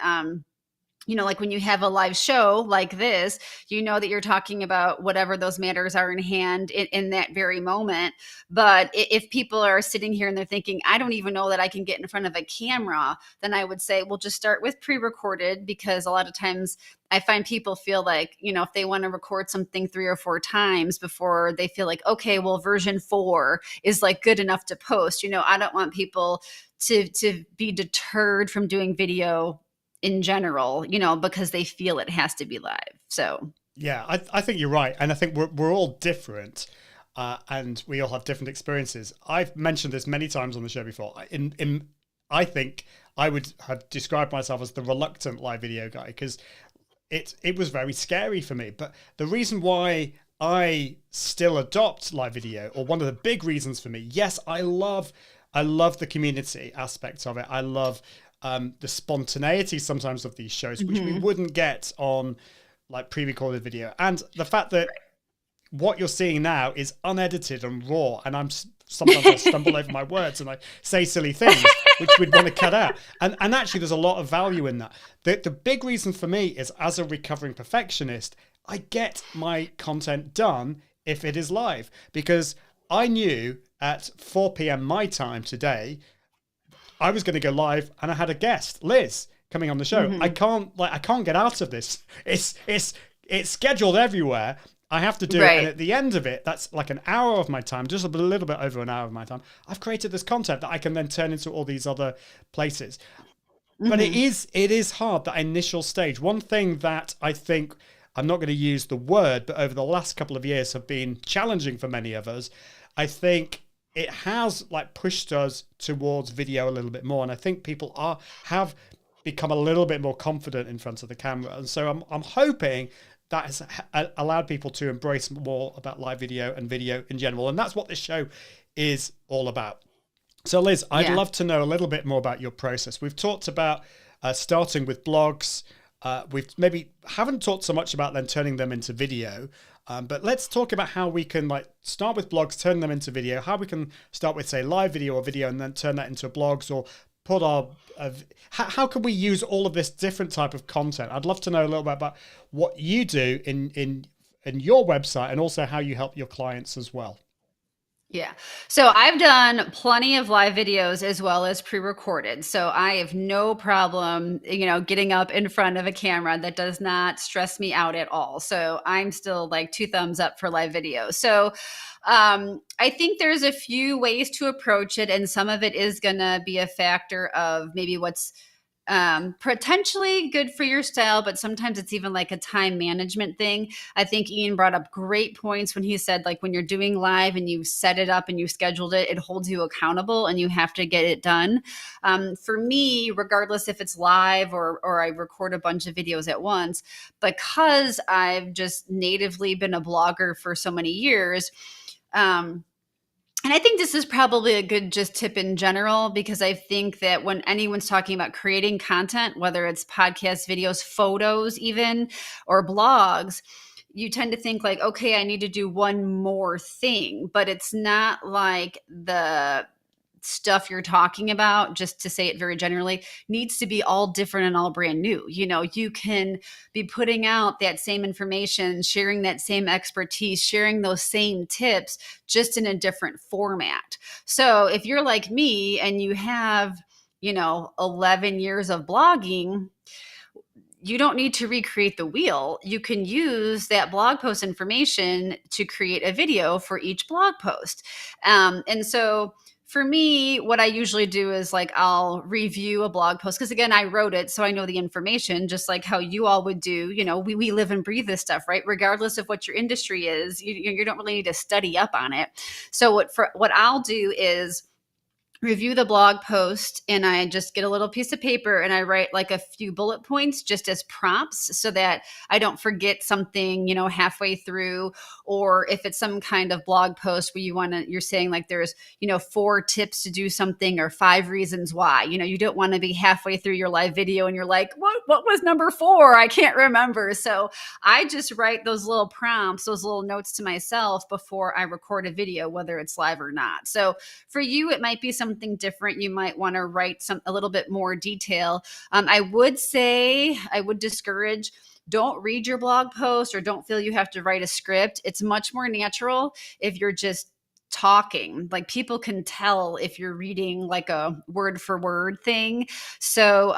Speaker 2: like when you have a live show like this, you know that you're talking about whatever those matters are in hand in that very moment. But if people are sitting here and they're thinking, I don't even know that I can get in front of a camera, then I would say, well, just start with pre-recorded, because a lot of times I find people feel like, if they want to record something 3 or 4 times before they feel like, okay, well, version 4 is like good enough to post. I don't want people to be deterred from doing video in general, because they feel it has to be live. So
Speaker 1: yeah, I think you're right, and I think we're all different, and we all have different experiences. I've mentioned this many times on the show before. I think I would have described myself as the reluctant live video guy, because it was very scary for me. But the reason why I still adopt live video, or one of the big reasons for me, yes, I love the community aspect of it. I love the spontaneity sometimes of these shows, which we wouldn't get on like pre-recorded video, and the fact that what you're seeing now is unedited and raw, and sometimes I stumble over my words and I say silly things which we'd want to cut out, and actually there's a lot of value in that. The big reason for me is, as a recovering perfectionist, I get my content done if it is live, because I knew at 4 p.m. my time today I was going to go live, and I had a guest, Liz, coming on the show. I can't get out of this. It's scheduled everywhere. I have to do it, and at the end of it, that's like an hour of my time, just a little bit over an hour of my time. I've created this content that I can then turn into all these other places. But it is hard, that initial stage. One thing that I think, I'm not going to use the word, but over the last couple of years have been challenging for many of us, I think it has like pushed us towards video a little bit more, and I think people have become a little bit more confident in front of the camera, and so I'm hoping that has allowed people to embrace more about live video and video in general, and that's what this show is all about. So Liz, I'd love to know a little bit more about your process. We've talked about starting with blogs. We've maybe haven't talked so much about then turning them into video. But let's talk about how we can like start with blogs, turn them into video, how we can start with, say, live video or video, and then turn that into blogs, or put how can we use all of this different type of content? I'd love to know a little bit about what you do in your website, and also how you help your clients as well.
Speaker 2: Yeah. So I've done plenty of live videos as well as pre-recorded. So I have no problem, getting up in front of a camera. That does not stress me out at all. So I'm still like 2 thumbs up for live video. So I think there's a few ways to approach it, and some of it is going to be a factor of maybe what's potentially good for your style, but sometimes it's even like a time management thing. I think Ian brought up great points when he said, like, when you're doing live and you set it up and you scheduled it, it holds you accountable and you have to get it done. For me, regardless if it's live or I record a bunch of videos at once, because I've just natively been a blogger for so many years, and I think this is probably a good just tip in general, because I think that when anyone's talking about creating content, whether it's podcasts, videos, photos, even, or blogs, you tend to think like, okay, I need to do one more thing, but it's not like the stuff you're talking about, just to say it very generally, needs to be all different and all brand new. You can be putting out that same information, sharing that same expertise, sharing those same tips, just in a different format. So if you're like me and you have, 11 years of blogging, you don't need to recreate the wheel. You can use that blog post information to create a video for each blog post. And so for me, what I usually do is like, I'll review a blog post, because again, I wrote it, so I know the information, just like how you all would do. We live and breathe this stuff, right? Regardless of what your industry is, you don't really need to study up on it. So what I'll do is review the blog post, and I just get a little piece of paper and I write like a few bullet points just as prompts, so that I don't forget something, halfway through. Or if it's some kind of blog post where you're saying like there's, 4 tips to do something or 5 reasons why, you don't want to be halfway through your live video and you're like, what was number 4? I can't remember. So I just write those little prompts, those little notes to myself before I record a video, whether it's live or not. So for you, it might be something different. You might want to write a little bit more detail. I would discourage, don't read your blog post or don't feel you have to write a script. It's much more natural if you're just talking. Like, people can tell if you're reading like a word for word thing. So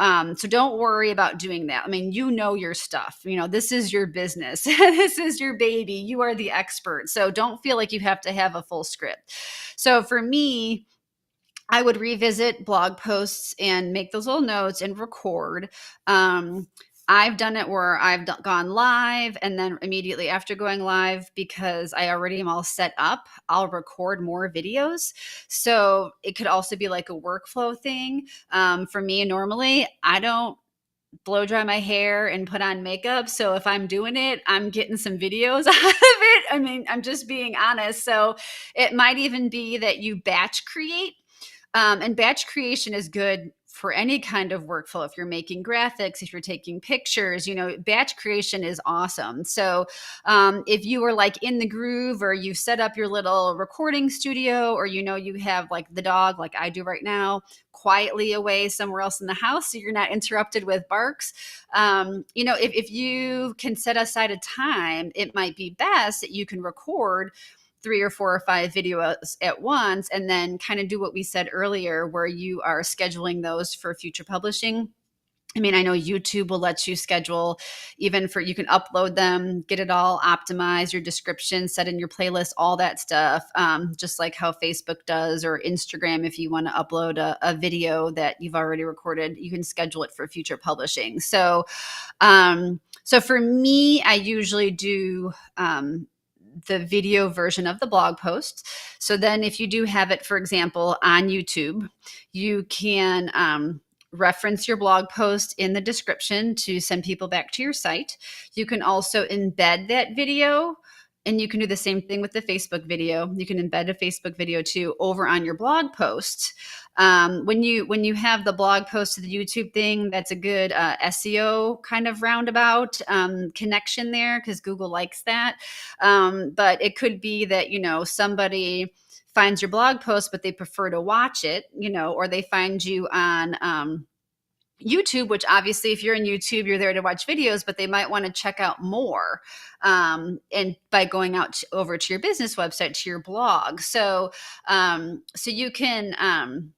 Speaker 2: don't worry about doing that. I mean, your stuff, this is your business. This is your baby. You are the expert. So don't feel like you have to have a full script. So for me, I would revisit blog posts and make those little notes and record. I've done it where I've gone live, and then immediately after going live, because I already am all set up, I'll record more videos. So it could also be like a workflow thing. For me, normally, I don't blow dry my hair and put on makeup. So if I'm doing it, I'm getting some videos out of it. I mean, I'm just being honest. So it might even be that you batch create. And batch creation is good for any kind of workflow. If you're making graphics, if you're taking pictures, batch creation is awesome. So if you are like in the groove, or you set up your little recording studio, or you have like the dog, like I do right now, quietly away somewhere else in the house, so you're not interrupted with barks. If you can set aside a time, it might be best that you can record 3 or 4 or 5 videos at once, and then kind of do what we said earlier, where you are scheduling those for future publishing. I mean, I know YouTube will let you schedule even for, you can upload them, get it all optimized, your description, set in your playlist, all that stuff. Just like how Facebook does, or Instagram, if you want to upload a video that you've already recorded, you can schedule it for future publishing. So for me, I usually do, the video version of the blog post. So then if you do have it, for example, on YouTube, you can reference your blog post in the description to send people back to your site. You can also embed that video, and you can do the same thing with the Facebook video. You can embed a Facebook video too over on your blog post. When you have the blog post to the YouTube thing, that's a good SEO kind of roundabout connection there, because Google likes that. But it could be that, somebody finds your blog post, but they prefer to watch it, or they find you on YouTube, which obviously if you're in YouTube, you're there to watch videos, but they might want to check out more. And by going out over to your business website, to your blog. So you can,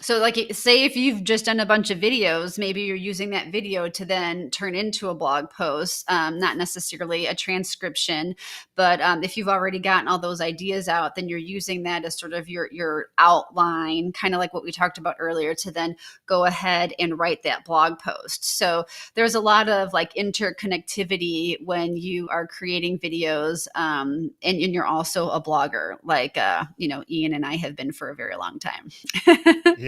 Speaker 2: so like say if you've just done a bunch of videos, maybe you're using that video to then turn into a blog post, not necessarily a transcription, but if you've already gotten all those ideas out, then you're using that as sort of your outline, kind of like what we talked about earlier, to then go ahead and write that blog post. So there's a lot of like interconnectivity when you are creating videos, and you're also a blogger, like Ian and I have been for a very long time.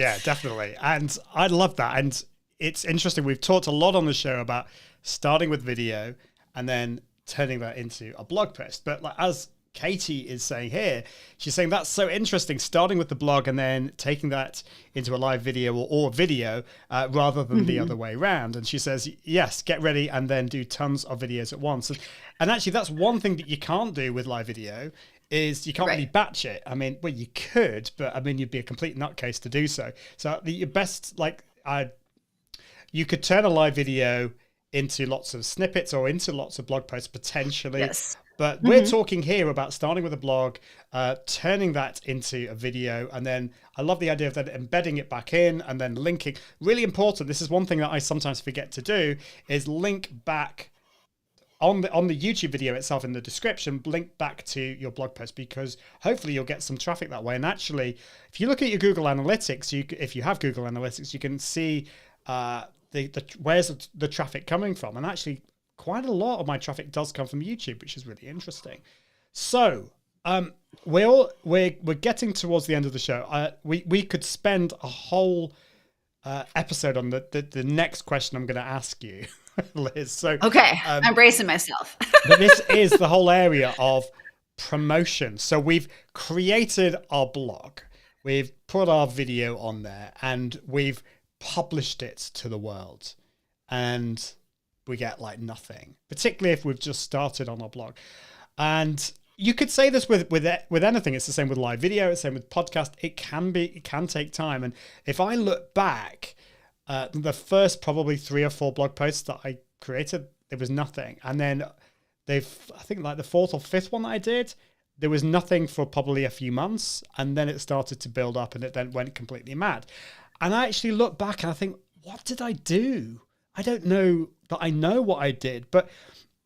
Speaker 1: Yeah, definitely. And I love that. And it's interesting. We've talked a lot on the show about starting with video and then turning that into a blog post. But like, as Katie is saying here, she's saying that's so interesting, starting with the blog and then taking that into a live video or video rather than the other way around. And she says, yes, get ready and then do tons of videos at once. And actually, that's one thing that you can't do with live video is you can't really batch it. I mean, well, you could, but I mean, you'd be a complete nutcase to do so. So your best, you could turn a live video into lots of snippets or into lots of blog posts potentially.
Speaker 2: Yes.
Speaker 1: But we're talking here about starting with a blog, turning that into a video, and then I love the idea of then embedding it back in and then linking. Really important. This is one thing that I sometimes forget to do is link back on the YouTube video itself in the description, link back to your blog post, because hopefully you'll get some traffic that way. And actually, if you look at your Google Analytics, if you have Google Analytics, you can see where's the traffic coming from. And actually, quite a lot of my traffic does come from YouTube, which is really interesting. So we're getting towards the end of the show. We could spend a whole episode on the next question I'm going to ask you, Liz. So
Speaker 2: okay, I'm bracing myself.
Speaker 1: but this is the whole area of promotion. So we've created our blog, we've put our video on there, and we've published it to the world, and we get like nothing, particularly if we've just started on our blog. And you could say this with anything. It's the same with live video. It's the same with podcast. It can take time. And if I look back, the first probably 3 or 4 blog posts that I created, there was nothing. And then I think like the 4th or 5th one that I did, there was nothing for probably a few months. And then it started to build up and it then went completely mad. And I actually look back and I think, what did I do? I don't know that I know what I did, but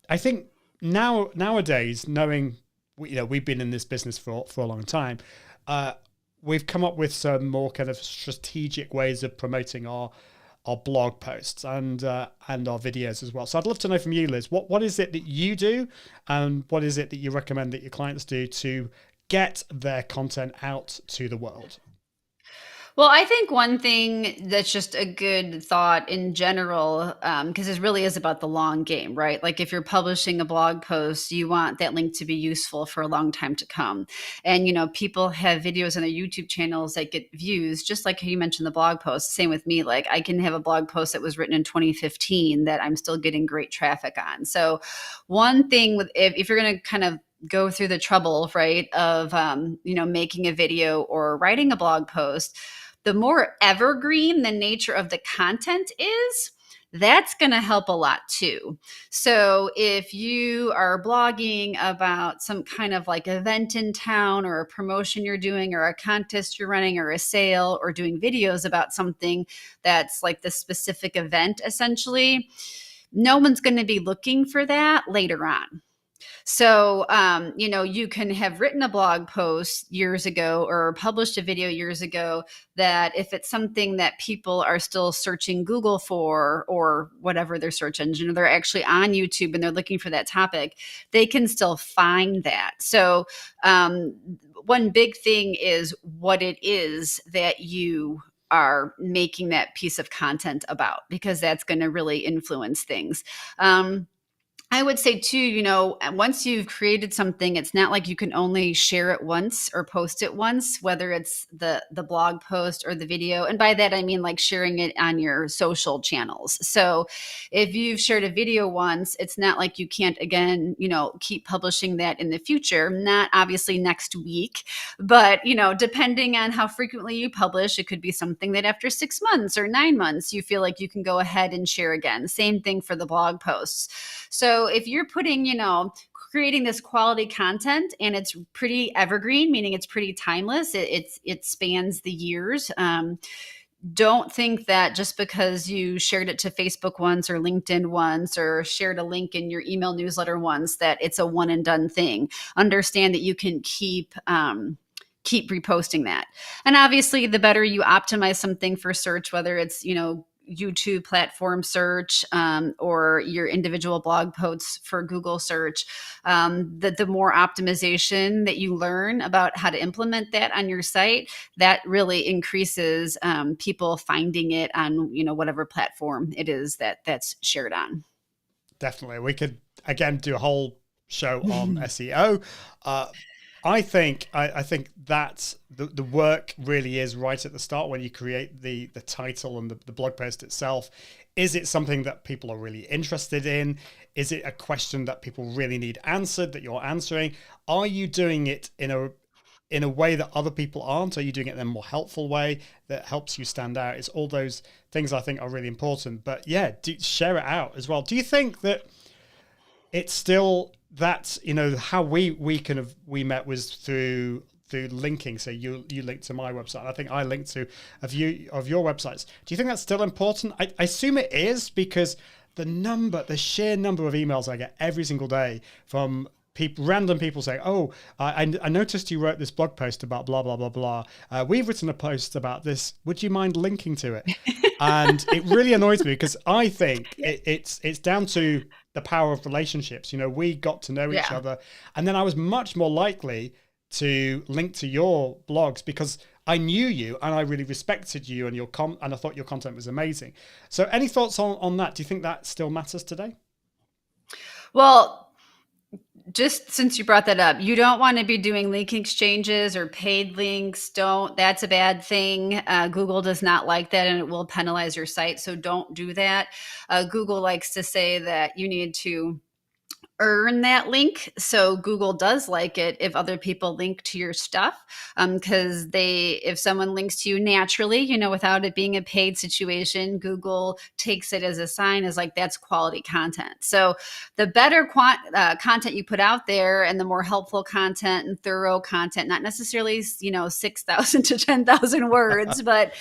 Speaker 1: I think nowadays, knowing we've been in this business for a long time, we've come up with some more kind of strategic ways of promoting our blog posts and our videos as well. So I'd love to know from you, Liz, what is it that you do, and what is it that you recommend that your clients do to get their content out to the world?
Speaker 2: Well, I think one thing that's just a good thought in general, because it really is about the long game, right? Like if you're publishing a blog post, you want that link to be useful for a long time to come. And, people have videos on their YouTube channels that get views, just like how you mentioned the blog post. Same with me. Like I can have a blog post that was written in 2015 that I'm still getting great traffic on. So one thing if you're going to kind of go through the trouble, right, of, making a video or writing a blog post, the more evergreen the nature of the content is, that's going to help a lot too. So if you are blogging about some kind of like event in town or a promotion you're doing or a contest you're running or a sale, or doing videos about something that's like the specific event, essentially, no one's going to be looking for that later on. So, you can have written a blog post years ago or published a video years ago that if it's something that people are still searching Google for or whatever their search engine, or they're actually on YouTube and they're looking for that topic, they can still find that. So, one big thing is what it is that you are making that piece of content about, because that's going to really influence things. I would say too, once you've created something, it's not like you can only share it once or post it once, whether it's the blog post or the video. And by that, I mean like sharing it on your social channels. So if you've shared a video once, it's not like you can't again, keep publishing that in the future, not obviously next week, but, depending on how frequently you publish, it could be something that after 6 months or 9 months, you feel like you can go ahead and share again. Same thing for the blog posts. So if you're creating this quality content and it's pretty evergreen, meaning it's pretty timeless, it spans the years. Don't think that just because you shared it to Facebook once or LinkedIn once or shared a link in your email newsletter once that it's a one and done thing. Understand that you can keep reposting that. And obviously the better you optimize something for search, whether it's, YouTube platform search or your individual blog posts for Google search, the more optimization that you learn about how to implement that on your site, that really increases people finding it on whatever platform it is that's shared on.
Speaker 1: Definitely. We could, again, do a whole show on SEO. I think that the work really is right at the start when you create the title and the blog post itself. Is it something that people are really interested in? Is it a question that people really need answered that you're answering? Are you doing it in a way that other people aren't? Are you doing it in a more helpful way that helps you stand out? It's all those things I think are really important. But yeah, share it out as well. Do you think that it's still that, how we met was through linking? So you linked to my website. I think I linked to a few of your websites. Do you think that's still important? I assume it is, because the sheer number of emails I get every single day from random people saying, "Oh, I noticed you wrote this blog post about blah blah blah blah. We've written a post about this. Would you mind linking to it?" And it really annoys me, because I think it's down to the power of relationships. We got to know each other, and then I was much more likely to link to your blogs because I knew you and I really respected you and and I thought your content was amazing. So any thoughts on that? Do you think that still matters today?
Speaker 2: Well, just since you brought that up, you don't want to be doing link exchanges or paid links. That's a bad thing. Google does not like that, and it will penalize your site. So don't do that. Google likes to say that you need to earn that link. So Google does like it if other people link to your stuff, because if someone links to you naturally, without it being a paid situation, Google takes it as a sign, as like that's quality content. So the better content you put out there, and the more helpful content and thorough content, not necessarily 6,000 to 10,000 words, but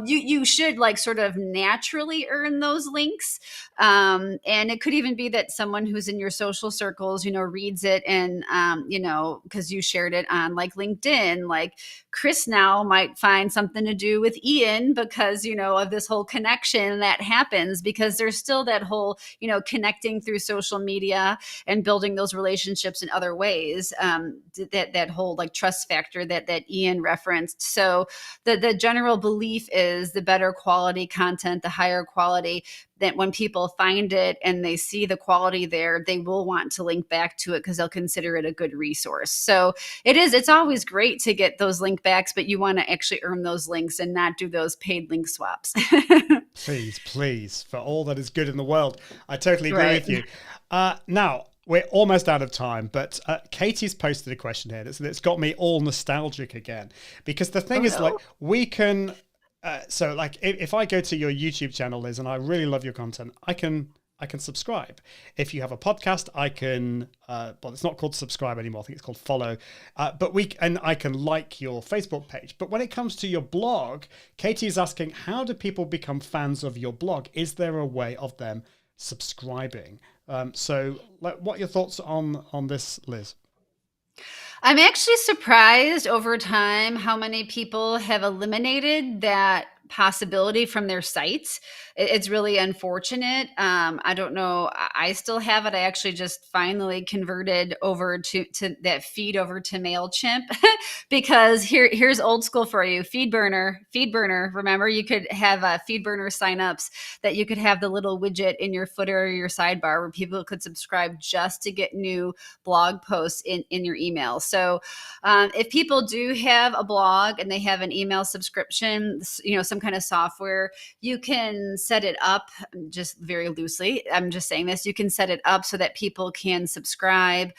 Speaker 2: you should like sort of naturally earn those links. And it could even be that someone who's in your social circles, reads it and, because you shared it on like LinkedIn, like Chris now might find something to do with Ian because, of this whole connection that happens, because there's still that whole, connecting through social media and building those relationships in other ways, that whole like trust factor that Ian referenced. So the general belief is the better quality content, the higher quality, that when people find it and they see the quality there, they will want to link back to it because they'll consider it a good resource. So it's always great to get those link backs, but you want to actually earn those links and not do those paid link swaps.
Speaker 1: Please, for all that is good in the world. I totally agree with you. Now, we're almost out of time, but Katie's posted a question here that's got me all nostalgic again, because the thing is, like, we can... so like if I go to your YouTube channel, Liz, and I really love your content, I can subscribe. If you have a podcast, I can, well, it's not called subscribe anymore. I think it's called follow. But I can like your Facebook page. But when it comes to your blog, Katie's asking, how do people become fans of your blog? Is there a way of them subscribing? So what are your thoughts on this, Liz?
Speaker 2: I'm actually surprised over time how many people have eliminated that possibility from their sites. It's really unfortunate. I don't know. I still have it. I actually just finally converted over to that feed over to MailChimp because here's old school for you. Feedburner. Remember, you could have Feedburner signups that you could have the little widget in your footer or your sidebar where people could subscribe just to get new blog posts in your email. So if people do have a blog and they have an email subscription, some kind of software, you can set it up just very loosely. I'm just saying this. You can set it up so that people can subscribe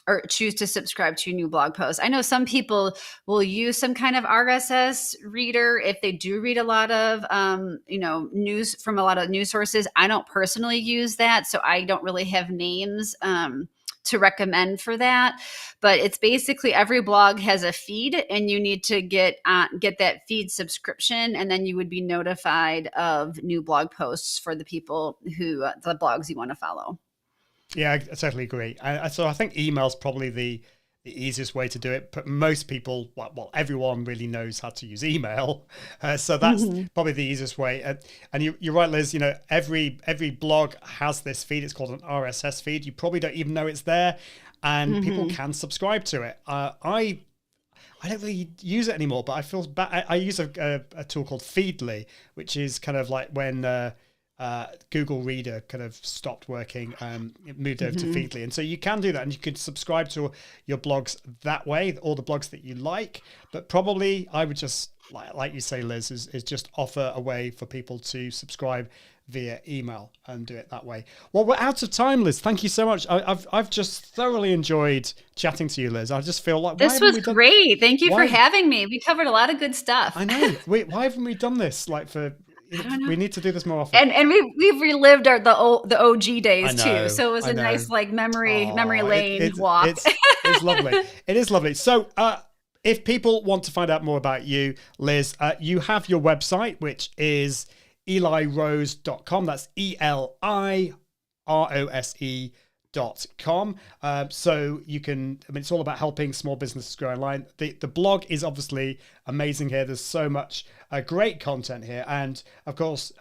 Speaker 2: or choose to subscribe to new blog posts. I know some people will use some kind of RSS reader if they do read a lot of, news from a lot of news sources. I don't personally use that, so I don't really have names to recommend for that. But it's basically every blog has a feed, and you need to get that feed subscription, and then you would be notified of new blog posts for the people who the blogs you want to follow.
Speaker 1: Yeah, I totally agree. So I think email's probably the easiest way to do it. But most people, well, everyone really knows how to use email. So that's probably the easiest way. And you're right, Liz, every blog has this feed. It's called an RSS feed. You probably don't even know it's there. And people can subscribe to it. I don't really use it anymore, but I feel bad. I use a tool called Feedly, which is kind of like when Google Reader kind of stopped working, it moved over to Feedly. And so you can do that, and you can subscribe to your blogs that way, all the blogs that you like. But probably I would just, like you say, Liz, is just offer a way for people to subscribe via email and do it that way. Well, we're out of time, Liz. Thank you so much. I've just thoroughly enjoyed chatting to you, Liz. I just feel like
Speaker 2: this was great. Thank you for having me. We covered a lot of good stuff.
Speaker 1: I know. Why haven't we done this? We need to do this more often.
Speaker 2: And we've relived the OG days too. So it was a nice memory lane walk.
Speaker 1: It's lovely. It is lovely. So if people want to find out more about you, Liz, you have your website, which is elirose.com. That's ELIROSE.com. So you can, it's all about helping small businesses grow online. The blog is obviously amazing here. There's so much great content here. And of course,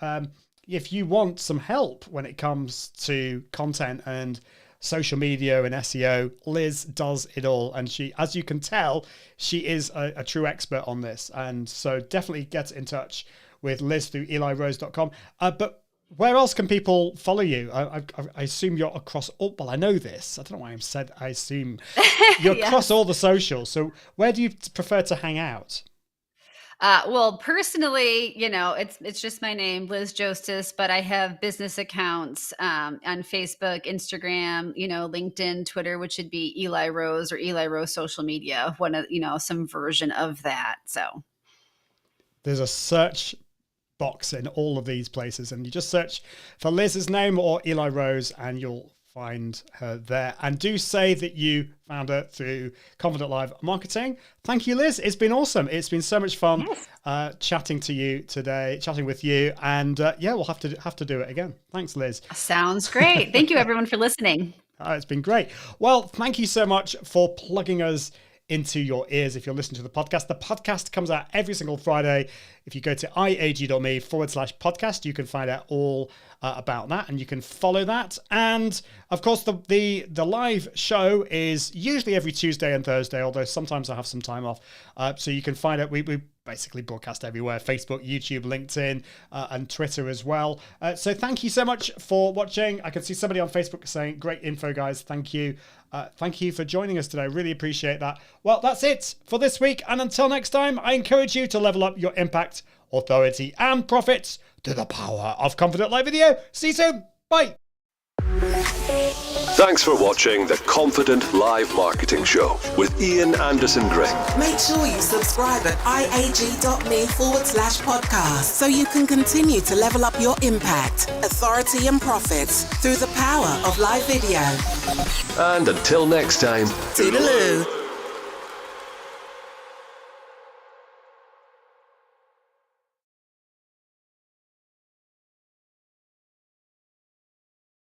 Speaker 1: if you want some help when it comes to content and social media and SEO, Liz does it all. And she, as you can tell, she is a true expert on this. And so definitely get in touch with Liz through elirose.com. But where else can people follow you? I assume you're across all, well, I know this. I don't know why I assume you're across all the socials. So where do you prefer to hang out?
Speaker 2: Well, personally, it's just my name, Liz Jostes, but I have business accounts on Facebook, Instagram, LinkedIn, Twitter, which would be Eli Rose or Eli Rose Social Media, one of, some version of that. So
Speaker 1: there's a search box in all of these places, and you just search for Liz's name or Eli Rose and you'll find her there. And do say that you found her through Confident Live Marketing. Thank you, Liz. It's been awesome. It's been so much fun chatting to you today, chatting with you. And we'll have to do it again. Thanks, Liz.
Speaker 2: Sounds great. Thank you, everyone, for listening.
Speaker 1: It's been great. Well, thank you so much for plugging us into your ears if you're listening to the podcast comes out every single Friday. If you go to iag.me/podcast, you can find out all about that, and you can follow that. And of course, the live show is usually every Tuesday and Thursday, although sometimes I have some time off. So you can find out, we basically broadcast everywhere: Facebook, YouTube, LinkedIn, and Twitter as well. So thank you so much for watching. I can see somebody on Facebook saying, great info, guys. Thank you. Thank you for joining us today. Really appreciate that. Well, that's it for this week. And until next time, I encourage you to level up your impact, authority, and profits to the power of Confident Live Video. See you soon. Bye.
Speaker 4: Thanks for watching the Confident Live Marketing Show with Ian Anderson Gray.
Speaker 3: Make sure you subscribe at iag.me/podcast so you can continue to level up your impact, authority, and profits through the power of live video.
Speaker 4: And until next time,
Speaker 3: Toodaloo.